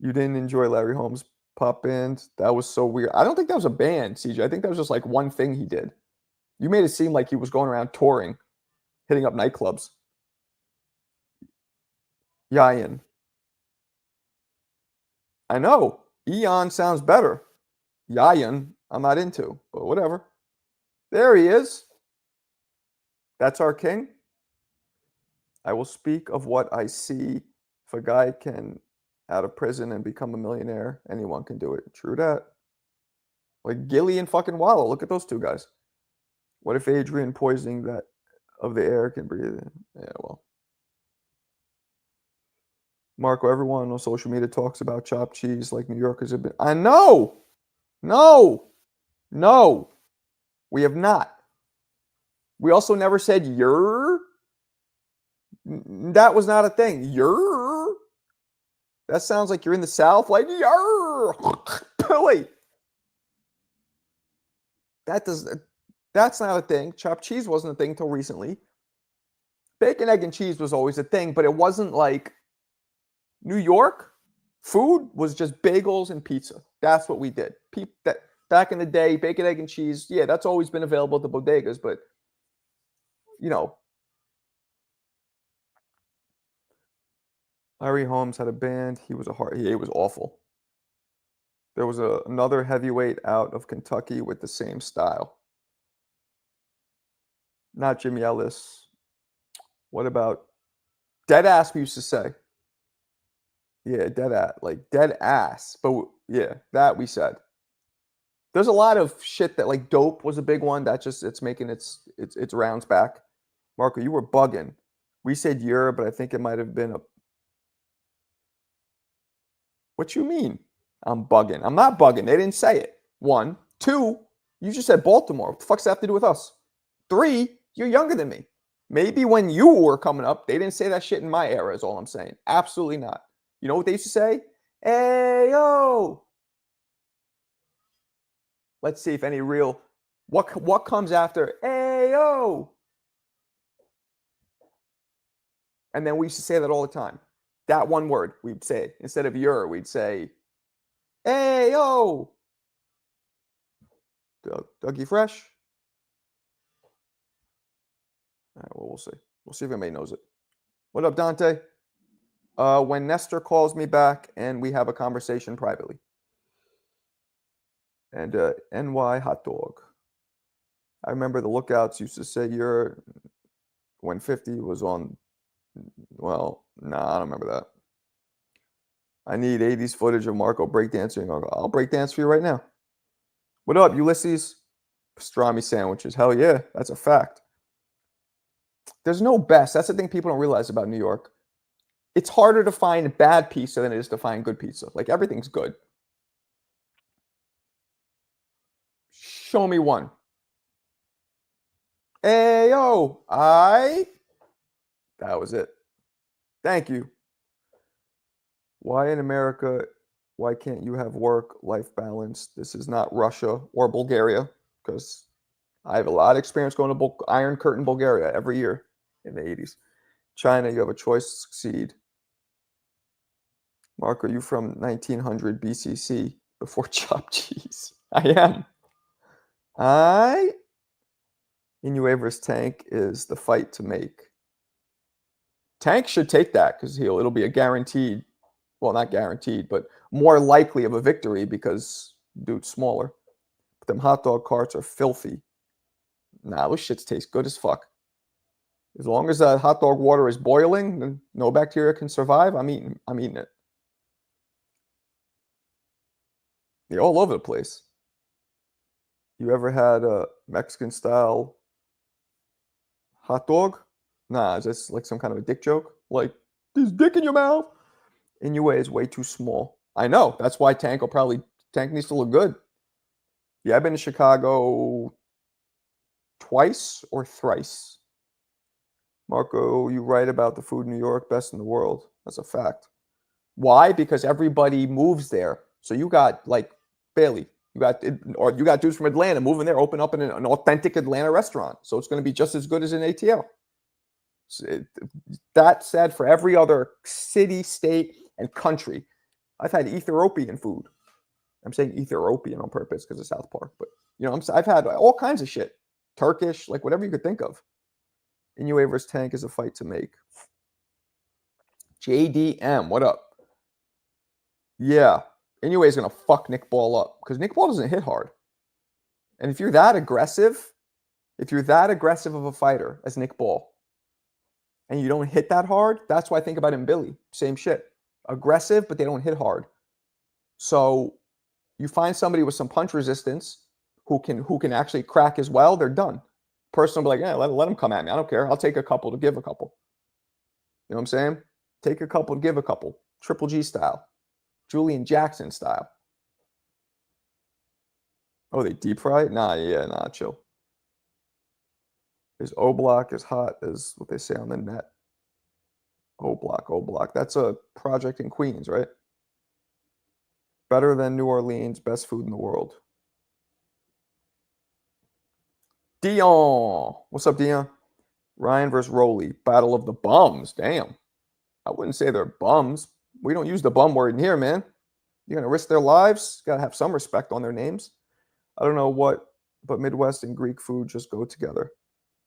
[SPEAKER 1] You didn't enjoy Larry Holmes' pop band? That was so weird. I don't think that was a band, CJ. I think that was just like one thing he did. You made it seem like he was going around touring, hitting up nightclubs. Yayan. I know. Eon sounds better. Yayan, I'm not into, but whatever. There he is. That's our king. I will speak of what I see. If a guy can out of prison and become a millionaire, anyone can do it. True that. Like Gilly and fucking Wallow. Look at those two guys. What if Adrian poisoning that of the air can breathe in? Yeah, well. Marco, everyone on social media talks about chopped cheese like New Yorkers have been. I know. No. We have not. We also never said you're. That was not a thing. You're. That sounds like you're in the South, like you're. Billy. That's not a thing. Chopped cheese wasn't a thing until recently. Bacon, egg, and cheese was always a thing, but it wasn't like New York. Food was just bagels and pizza. That's what we did. Back in the day, bacon, egg, and cheese, yeah, that's always been available at the bodegas, but, Larry Holmes had a band. He was he was awful. There was another heavyweight out of Kentucky with the same style. Not Jimmy Ellis. What about dead ass? We used to say. Yeah, dead ass, like dead ass. But yeah, that we said. There's a lot of shit that like dope was a big one. That just it's making its rounds back. Marco, you were bugging. We said year, but I think it might have been a. What you mean? I'm bugging. I'm not bugging. They didn't say it. 1, 2. You just said Baltimore. What the fuck's that have to do with us? 3. You're younger than me. Maybe when you were coming up, they didn't say that shit in my era. Is all I'm saying. Absolutely not. You know what they used to say? Hey yo. Let's see if any real. What comes after hey yo? And then we used to say that all the time. That one word, we'd say it. Instead of your, we'd say, hey, yo. Dougie Fresh. All right, well, we'll see. We'll see if anybody knows it. What up, Dante? When Nestor calls me back and we have a conversation privately. And NY Hot Dog. I remember the lookouts used to say when 50 was on. Well, nah, I don't remember that. I need 80s footage of Marco breakdancing. I'll breakdance for you right now. What up, Ulysses? Pastrami sandwiches. Hell yeah, that's a fact. There's no best. That's the thing people don't realize about New York. It's harder to find bad pizza than it is to find good pizza. Like, everything's good. Show me one. Hey, yo. That was it. Thank you. Why in America, why can't you have work-life balance? This is not Russia or Bulgaria, because I have a lot of experience going to Iron Curtain, Bulgaria every year in the 80s. China, you have a choice to succeed. Mark, are you from 1900 BCC before chopped cheese? I am. Inoue Tank is the fight to make. Tank should take that because it'll be a guaranteed, well, not guaranteed, but more likely of a victory because dude's smaller. But them hot dog carts are filthy. Nah, those shits taste good as fuck. As long as that hot dog water is boiling, then no bacteria can survive. I'm eating it. They're all over the place. You ever had a Mexican style hot dog? Nah, is this like some kind of a dick joke? Like, there's dick in your mouth? Inoue is way too small. I know. That's why Tank needs to look good. Yeah, I've been to Chicago twice or thrice. Marco, you write about the food in New York, best in the world. That's a fact. Why? Because everybody moves there. So you got like Bailey, you got dudes from Atlanta moving there, open up an authentic Atlanta restaurant. So it's going to be just as good as an ATL. So that said, for every other city, state, and country, I've had Ethiopian food. I'm saying Ethiopian on purpose because of South Park, but I've had all kinds of shit, Turkish, like whatever you could think of. Inoue versus Tank is a fight to make. JDM, what up? Yeah, Inoue is gonna fuck Nick Ball up because Nick Ball doesn't hit hard, and if you're that aggressive of a fighter as Nick Ball, and you don't hit that hard, that's why I think about him, Billy. Same shit, aggressive, but they don't hit hard. So you find somebody with some punch resistance who can actually crack as well, they're done. Person will be like, yeah, let them come at me. I don't care. I'll take a couple to give a couple. You know what I'm saying? Take a couple to give a couple. Triple G style. Julian Jackson style. Oh, they deep fry it? Nah, chill. Is O-Block as hot as what they say on the net? O-Block. That's a project in Queens, right? Better than New Orleans, best food in the world. Dion. What's up, Dion? Ryan versus Rowley. Battle of the bums. Damn. I wouldn't say they're bums. We don't use the bum word in here, man. You're going to risk their lives? Got to have some respect on their names. I don't know what, but Midwest and Greek food just go together.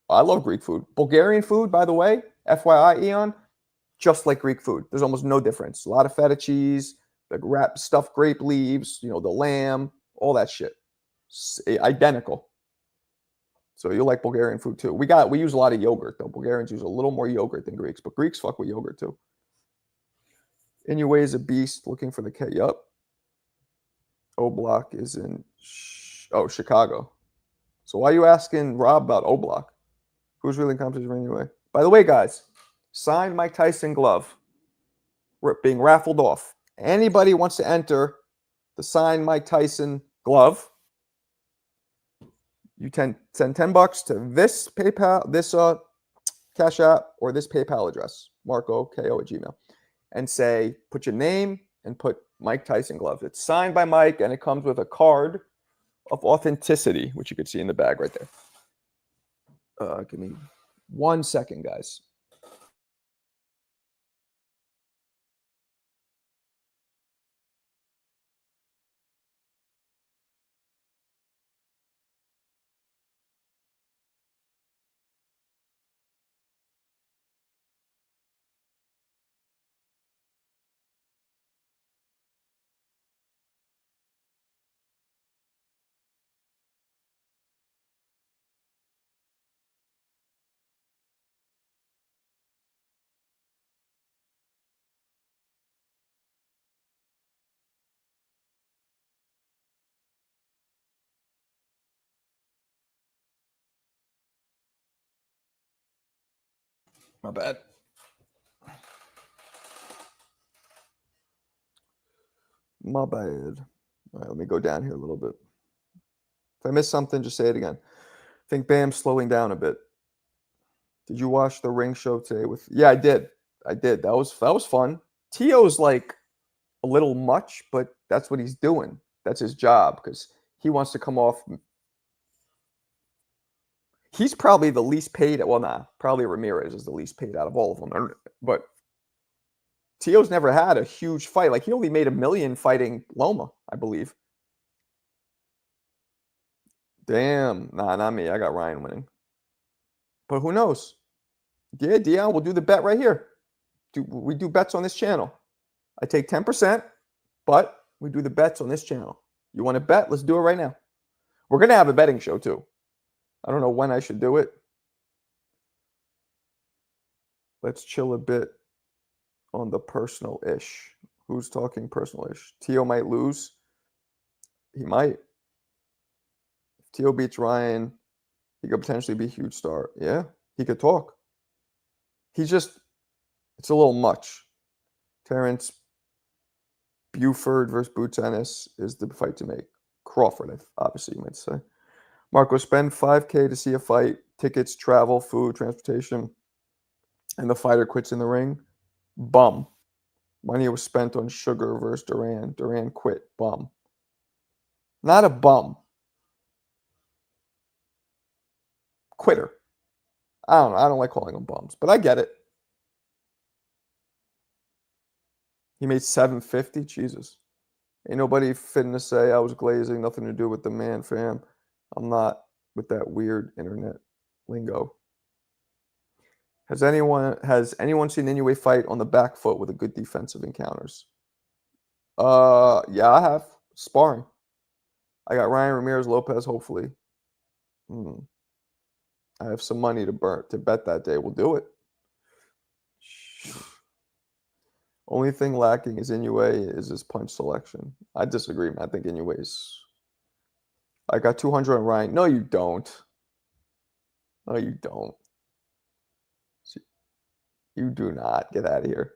[SPEAKER 1] I love Greek food. Bulgarian food, by the way, FYI, Eon, just like Greek food. There's almost no difference. A lot of feta cheese, the stuffed grape leaves, the lamb, all that shit. Identical. So you like Bulgarian food too. We use a lot of yogurt though. Bulgarians use a little more yogurt than Greeks, but Greeks fuck with yogurt too. Inoue is a beast looking for the K. Yup. O-Block is in Chicago. So why are you asking Rob about O-Block? Who's really in competition for Inoue? By the way, guys, signed Mike Tyson glove being raffled off. Anybody wants to enter the signed Mike Tyson glove, you send $10 to this PayPal, this Cash App, or this PayPal address, marco.ko@gmail, and say, put your name and put Mike Tyson glove. It's signed by Mike, and it comes with a card of authenticity, which you can see in the bag right there. Give me 1 second, guys. My bad. My bad. All right, let me go down here a little bit. If I missed something, just say it again. I think Bam's slowing down a bit. Did you watch the ring show today with? Yeah, I did. That was fun. Tio's like a little much, but that's what he's doing. That's his job because he wants to come off. He's probably the least paid. Well, probably Ramirez is the least paid out of all of them. But Tio's never had a huge fight. Like, he only made $1 million fighting Loma, I believe. Damn. Nah, not me. I got Ryan winning. But who knows? Yeah, Dion, we'll do the bet right here. We do bets on this channel. I take 10%, but we do the bets on this channel. You want to bet? Let's do it right now. We're going to have a betting show, too. I don't know when I should do it. Let's chill a bit on the personal-ish. Who's talking personal-ish? Tio might lose. He might. If Tio beats Ryan, he could potentially be a huge star. Yeah, he could talk. It's a little much. Terrence Buford versus Boots Ennis is the fight to make. Crawford, obviously, you might say. Marco, spend $5K to see a fight, tickets, travel, food, transportation, and the fighter quits in the ring. Bum. Money was spent on Sugar versus Duran. Duran quit. Bum. Not a bum. Quitter. I don't know. I don't like calling them bums, but I get it. He made $750. Jesus. Ain't nobody fitting to say I was glazing. Nothing to do with the man, fam. I'm not with that weird internet lingo. Has anyone seen Inoue fight on the back foot with a good defensive encounters? Yeah, I have. Sparring. I got Ryan Ramirez Lopez, hopefully. I have some money to bet that day. We'll do it. Only thing lacking is Inoue is his punch selection. I disagree, man. I think Inoue's. I got 200 on Ryan. No, you don't. No, you don't. You do not. Get out of here.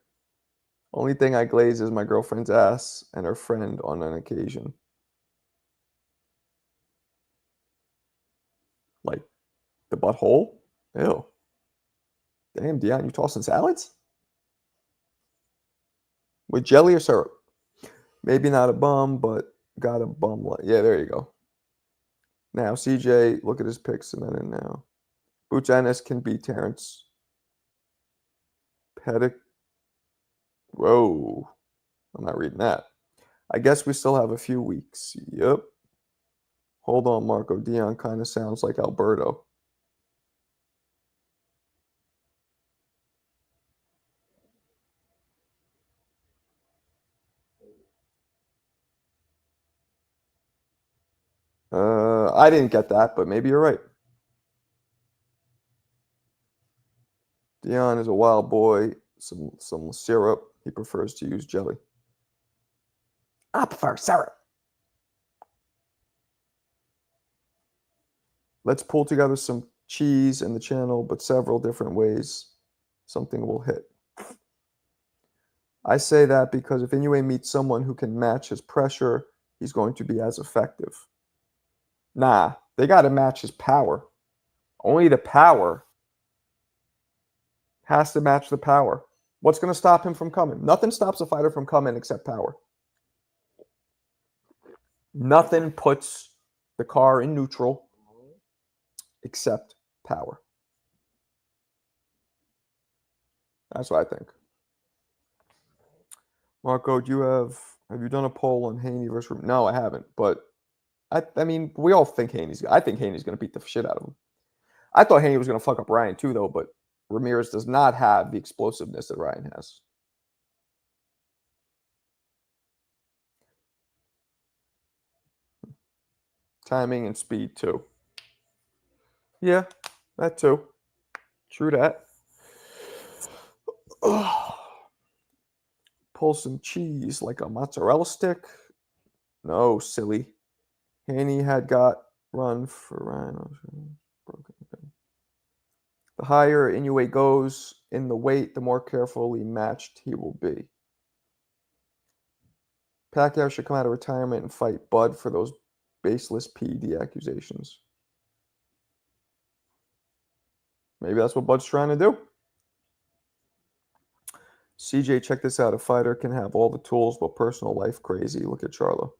[SPEAKER 1] Only thing I glaze is my girlfriend's ass and her friend on an occasion. Like the butthole? Ew. Damn, Dion, you tossing salads? With jelly or syrup? Maybe not a bum, but got a bum. Yeah, there you go. Now, CJ, look at his picks and then in now. Boots Ennis can beat Terrence Pettit. Whoa. I'm not reading that. I guess we still have a few weeks. Yep. Hold on, Marco. Dion kind of sounds like Alberto. I didn't get that, but maybe you're right. Dion is a wild boy. Some syrup. He prefers to use jelly. I prefer syrup. Let's pull together some cheese in the channel, but several different ways. Something will hit. I say that because if Inoue meets someone who can match his pressure, he's going to be as effective. Nah, they got to match his power. Only the power has to match the power. What's going to stop him from coming? Nothing stops a fighter from coming except power. Nothing puts the car in neutral except power. That's what I think. Marco, have you done a poll on Haney versus? No, I haven't. But I mean, we all think I think Haney's going to beat the shit out of him. I thought Haney was going to fuck up Ryan too, though. But Ramirez does not have the explosiveness that Ryan has. Timing and speed too. Yeah, that too. True that. Pull some cheese like a mozzarella stick. No, silly. Haney had got run for Ryan. The higher Inoue goes in the weight, the more carefully matched he will be. Pacquiao should come out of retirement and fight Bud for those baseless PED accusations. Maybe that's what Bud's trying to do. CJ, check this out. A fighter can have all the tools, but personal life crazy. Look at Charlo.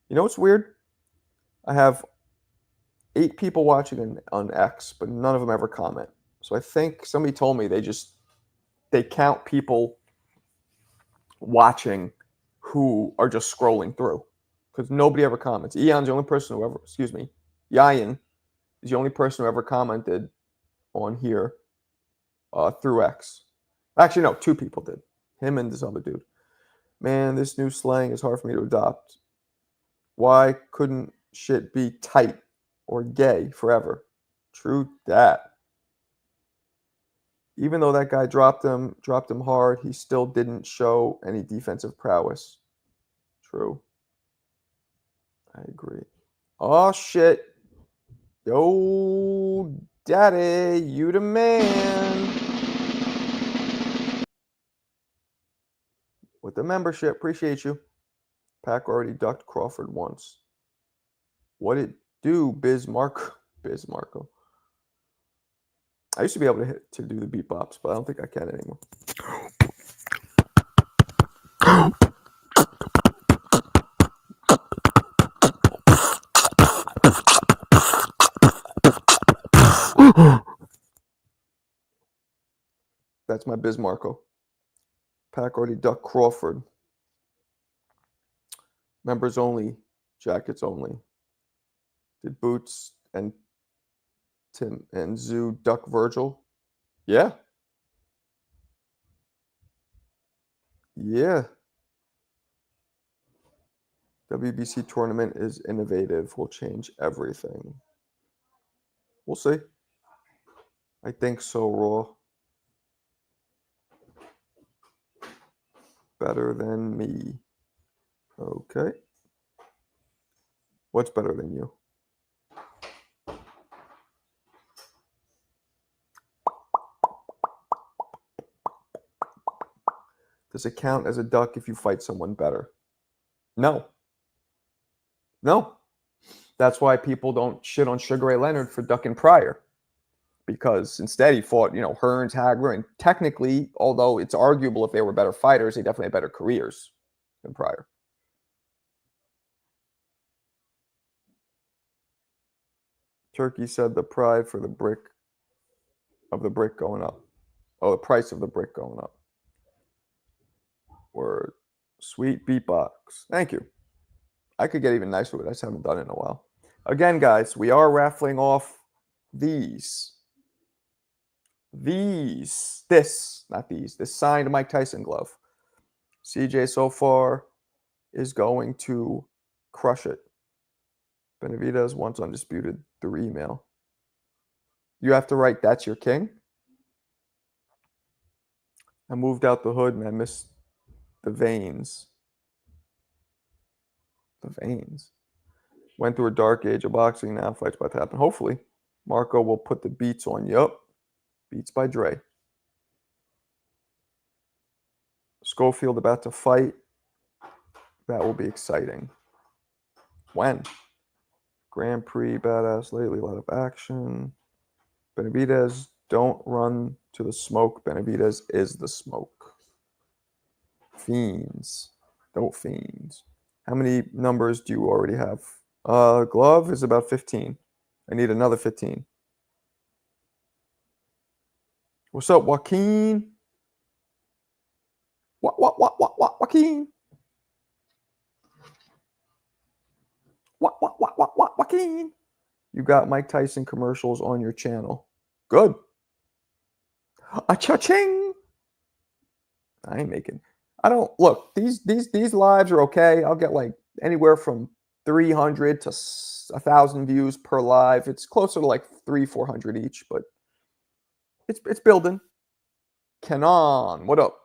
[SPEAKER 1] You know what's weird? I have 8 people watching on X, but none of them ever comment. So I think somebody told me they count people watching who are just scrolling through because nobody ever comments. Ian's the only person who ever, Yayan is the only person who ever commented on here through X. Actually, no, 2 people did. Him and this other dude. Man, this new slang is hard for me to adopt. Why couldn't shit be tight or gay forever? True that. Even though that guy dropped him hard, he still didn't show any defensive prowess. True. I agree. Oh, shit. Yo, daddy, you the man. With the membership, appreciate you. Pac already ducked Crawford once. What it do, Bismarck? Bismarco. I used to be able to do the beat bops, but I don't think I can anymore. That's my Bismarco. Pac already ducked Crawford. Members only, jackets only. Did Boots and Tim and Zoo duck Virgil? Yeah. Yeah. WBC tournament is innovative. Will change everything. We'll see. I think so, Raw. Better than me. Okay. What's better than you? Does it count as a duck if you fight someone better? No. No. That's why people don't shit on Sugar Ray Leonard for ducking Pryor. Because instead he fought, Hearns, Hagler, and technically, although it's arguable if they were better fighters, they definitely had better careers than Pryor. Turkey said the pride for the brick going up. Oh, the price of the brick going up. Word. Sweet beatbox. Thank you. I could get even nicer with it. I just haven't done it in a while. Again, guys, we are raffling off these. This signed Mike Tyson glove. CJ so far is going to crush it. Benavidez once undisputed through email. You have to write, that's your king? I moved out the hood and I missed the veins. The veins. Went through a dark age of boxing. Now fight's about to happen. Hopefully, Marco will put the beats on. Yup. Beats by Dre. Schofield about to fight. That will be exciting. When? Grand Prix, badass lately, a lot of action. Benavidez, don't run to the smoke. Benavidez is the smoke. Fiends. Don't fiends. How many numbers do you already have? Glove is about 15. I need another 15. What's up, Joaquin? What, Joaquin? What, Joaquin? You got Mike Tyson commercials on your channel. Good. A cha-ching. I ain't making. I don't look. These lives are okay. I'll get like anywhere from 300 to 1,000 views per live. It's closer to like 300-400 each, but it's building. Kenan, what up?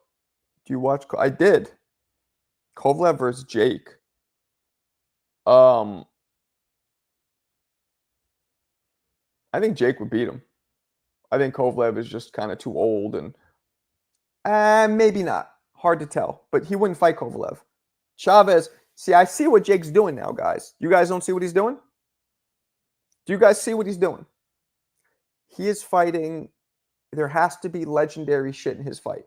[SPEAKER 1] Do you watch? I did. Kovalev versus Jake. I think Jake would beat him. I think Kovalev is just kind of too old and maybe not. Hard to tell, but he wouldn't fight Kovalev. Chavez, see, I see what Jake's doing now, guys. You guys don't see what he's doing? Do you guys see what he's doing? He is fighting. There has to be legendary shit in his fight.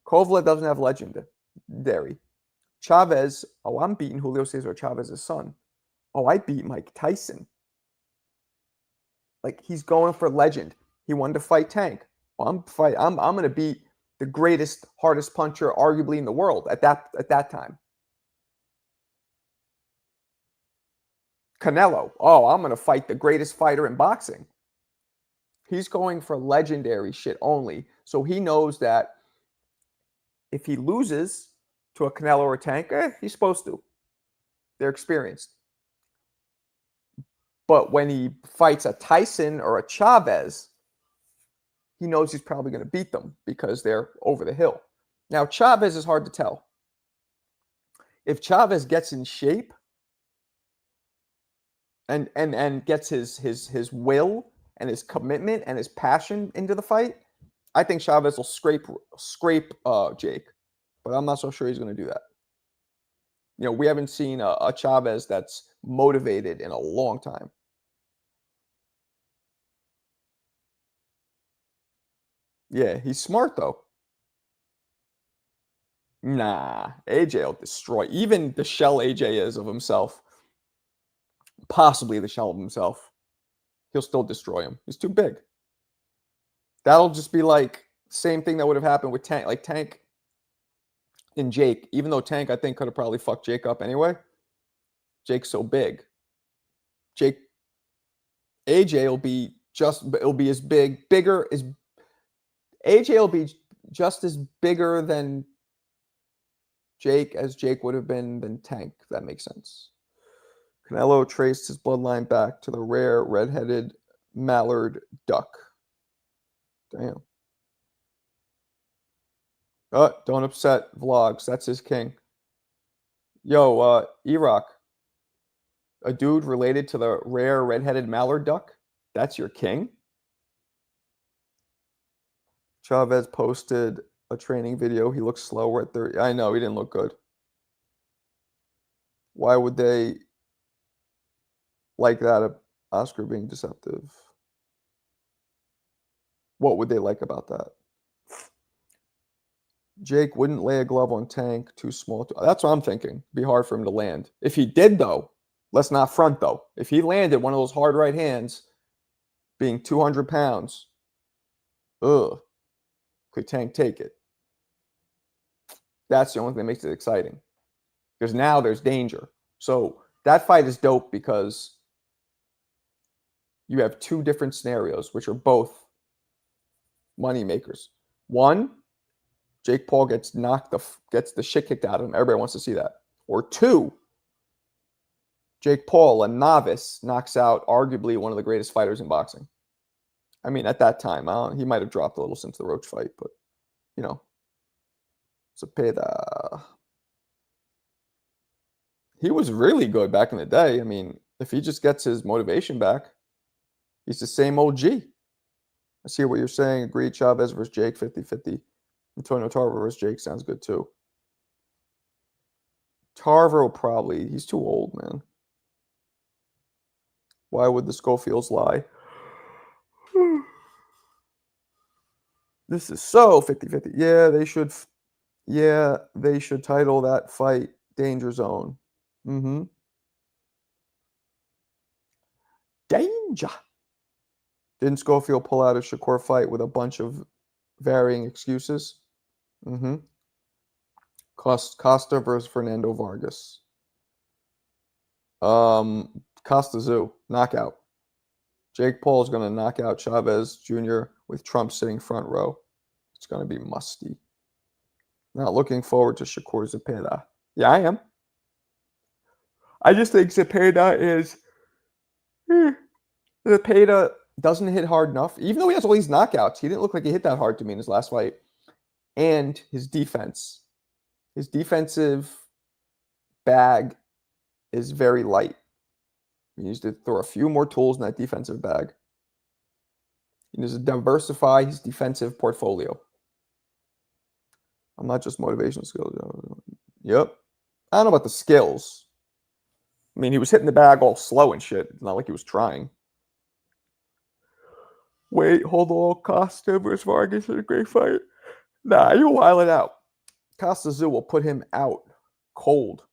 [SPEAKER 1] Kovalev doesn't have legendary. Chavez, oh, I'm beating Julio Cesar Chavez's son. Oh, I beat Mike Tyson. Like, he's going for legend. He wanted to fight Tank. Well, I'm going to beat the greatest, hardest puncher arguably in the world at that time. Canelo. Oh, I'm going to fight the greatest fighter in boxing. He's going for legendary shit only. So he knows that if he loses to a Canelo or a Tank, he's supposed to. They're experienced. But when he fights a Tyson or a Chavez, he knows he's probably going to beat them because they're over the hill. Now, Chavez is hard to tell. If Chavez gets in shape and gets his will and his commitment and his passion into the fight, I think Chavez will scrape Jake. But I'm not so sure he's going to do that. You know, we haven't seen a Chavez that's motivated in a long time. Yeah, he's smart, though. Nah, AJ will destroy. Even the shell AJ is of himself, possibly the shell of himself, he'll still destroy him. He's too big. That'll just be like same thing that would have happened with Tank. Like Tank and Jake, even though Tank, I think, could have probably fucked Jake up anyway. Jake's so big. AJ will be it'll be as bigger as AJ will be just as bigger than Jake as Jake would have been than Tank, if that makes sense. Canelo traced his bloodline back to the rare red-headed mallard duck. Damn. Don't upset Vlogs. That's his king. Yo, E-Rock. A dude related to the rare red-headed mallard duck? That's your king? Chavez posted a training video. He looks slower at 30. I know, he didn't look good. Why would they like that, Oscar being deceptive? What would they like about that? Jake wouldn't lay a glove on Tank, too small. That's what I'm thinking. Be hard for him to land. If he did, though, let's not front, though. If he landed one of those hard right hands, being 200 pounds, could Tank take it? That's the only thing that makes it exciting. Because now there's danger. So that fight is dope because you have two different scenarios, which are both money makers. One, Jake Paul gets the shit kicked out of him. Everybody wants to see that. Or two, Jake Paul, a novice, knocks out arguably one of the greatest fighters in boxing. I mean, at that time, he might have dropped a little since the Roach fight, but, you know. Cepeda. He was really good back in the day. I mean, if he just gets his motivation back, he's the same OG. I see what you're saying. Agreed. Chavez versus Jake, 50-50. Antonio Tarver versus Jake sounds good too. Tarver will probably, he's too old, man. Why would the Schofields lie? This is so 50-50. Yeah, they should title that fight Danger Zone. Mm-hmm. Danger. Didn't Schofield pull out a Shakur fight with a bunch of varying excuses? Mm-hmm. Costa versus Fernando Vargas. Costa Zoo, knockout. Jake Paul is going to knock out Chavez Jr. with Trump sitting front row. It's going to be musty. Not looking forward to Shakur Zepeda. Yeah, I am. I just think Zepeda is... Zepeda doesn't hit hard enough. Even though he has all these knockouts, he didn't look like he hit that hard to me in his last fight. And his defense. His defensive bag is very light. He needs to throw a few more tools in that defensive bag. He needs to diversify his defensive portfolio. I'm not just motivational skills. Yep. I don't know about the skills. I mean, he was hitting the bag all slow and shit. It's not like he was trying. Wait, hold on. Costa versus Vargas is a great fight. Nah, you're wilding out. Costa Zoo will put him out cold.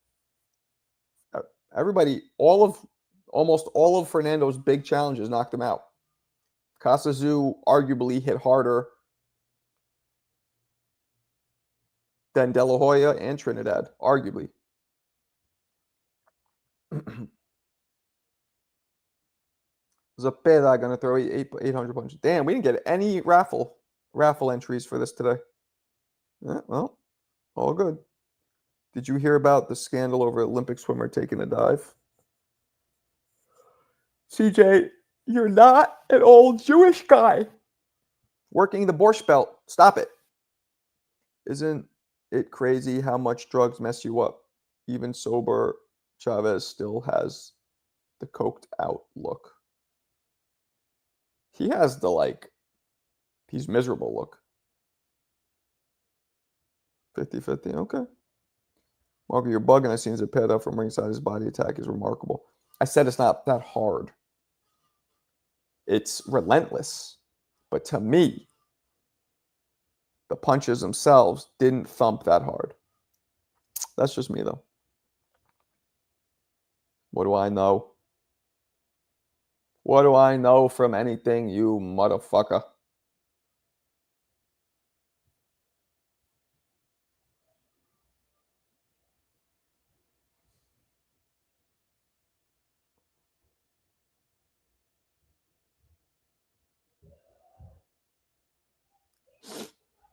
[SPEAKER 1] Everybody, almost all of Fernando's big challenges knocked him out. Costa Zoo arguably hit harder than De La Hoya and Trinidad, arguably. Zepeda going to throw 800 punches. Damn, we didn't get any raffle entries for this today. Yeah, well, all good. Did you hear about the scandal over Olympic swimmer taking a dive? CJ, you're not an old Jewish guy. Working the Borscht Belt. Stop it. Isn't it crazy how much drugs mess you up? Even sober, Chavez still has the coked out look. He has the, he's miserable look. 50-50, okay. Marco, you're bugging. I seen Zepeda from ringside. His body attack is remarkable. I said it's not that hard. It's relentless. But to me, the punches themselves didn't thump that hard. That's just me, though. What do I know? What do I know from anything, you motherfucker?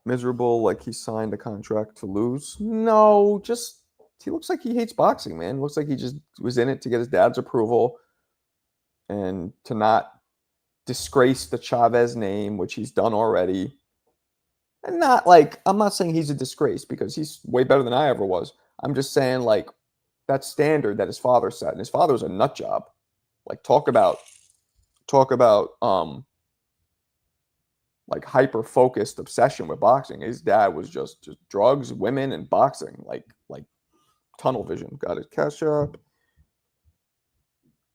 [SPEAKER 1] Miserable, like he signed a contract to lose? No, just he looks like he hates boxing, man. Looks like he just was in it to get his dad's approval and to not disgrace the Chavez name, which he's done already. And I'm not saying he's a disgrace because he's way better than I ever was. I'm just saying that standard that his father set, and his father was a nut job. Talk about hyper focused obsession with boxing. His dad was just drugs, women, and boxing. Like tunnel vision. Got it. Cash up.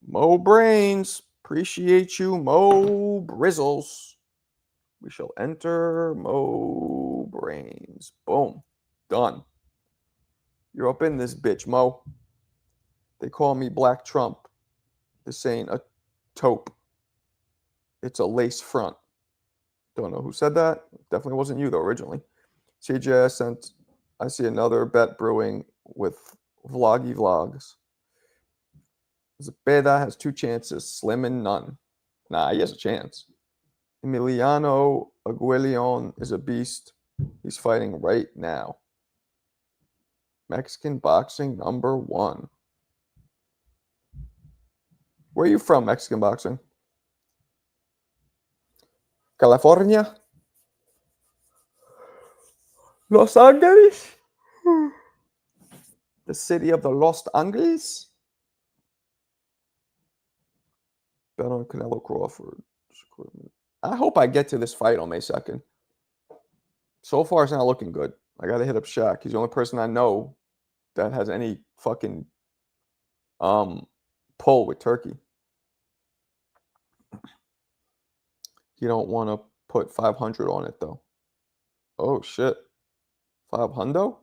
[SPEAKER 1] Mo Brains. Appreciate you, Mo Brizzles. We shall enter Mo Brains. Boom. Done. You're up in this bitch, Mo. They call me Black Trump. This ain't a taupe. It's a lace front. Don't know who said that. Definitely wasn't you, though, originally. CJ sent, I see another bet brewing with vloggy vlogs. Zepeda has 2 chances, slim and none. Nah, he has a chance. Emiliano Aguilion is a beast. He's fighting right now. Mexican boxing #1. Where are you from, Mexican boxing? California? Los Angeles? The city of the Los Angeles? Bet on Canelo Crawford. I hope I get to this fight on May 2nd. So far, it's not looking good. I got to hit up Shaq. He's the only person I know that has any fucking pull with Turkey. You don't want to put 500 on it, though. Oh, shit. 500?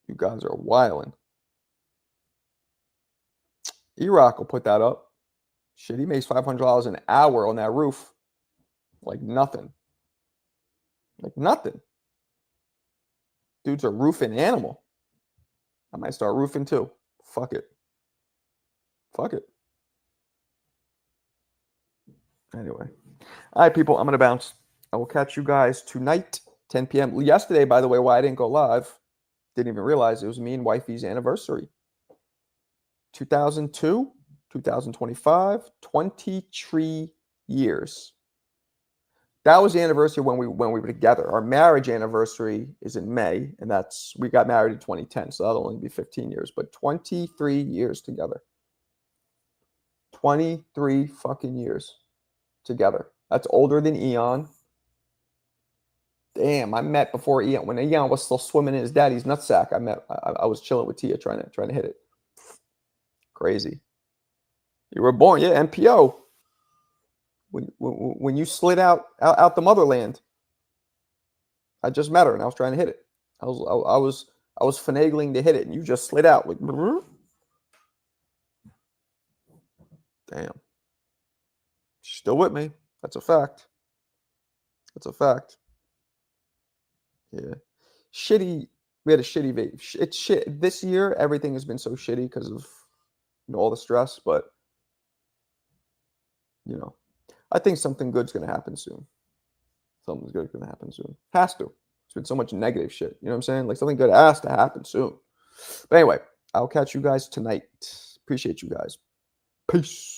[SPEAKER 1] You guys are wilding. E-Rock will put that up. Shit, he makes $500 an hour on that roof. Like nothing. Like nothing. Dude's a roofing animal. I might start roofing too. Fuck it. Fuck it. Anyway. All right, people, I'm going to bounce. I will catch you guys tonight, 10 p.m. Yesterday, by the way, why I didn't go live, didn't even realize it was me and Wifey's anniversary. 2002, 2025, 23 years. That was the anniversary when we were together. Our marriage anniversary is in May, and we got married in 2010, so that'll only be 15 years, but 23 years together. 23 fucking years together. That's older than Eon. Damn, I met before Eon. When Eon was still swimming in his daddy's nutsack, I was chilling with Tia trying to hit it. Crazy. You were born, yeah, MPO. When you slid out the motherland, I just met her and I was trying to hit it. I was finagling to hit it, and you just slid out like. Damn. She's still with me. That's a fact. That's a fact. Yeah. Shitty. We had a shitty vape. It's shit. This year, everything has been so shitty because of all the stress, but I think something good's going to happen soon. Something's good going to happen soon. Has to. It's been so much negative shit. You know what I'm saying? Like something good has to happen soon. But anyway, I'll catch you guys tonight. Appreciate you guys. Peace.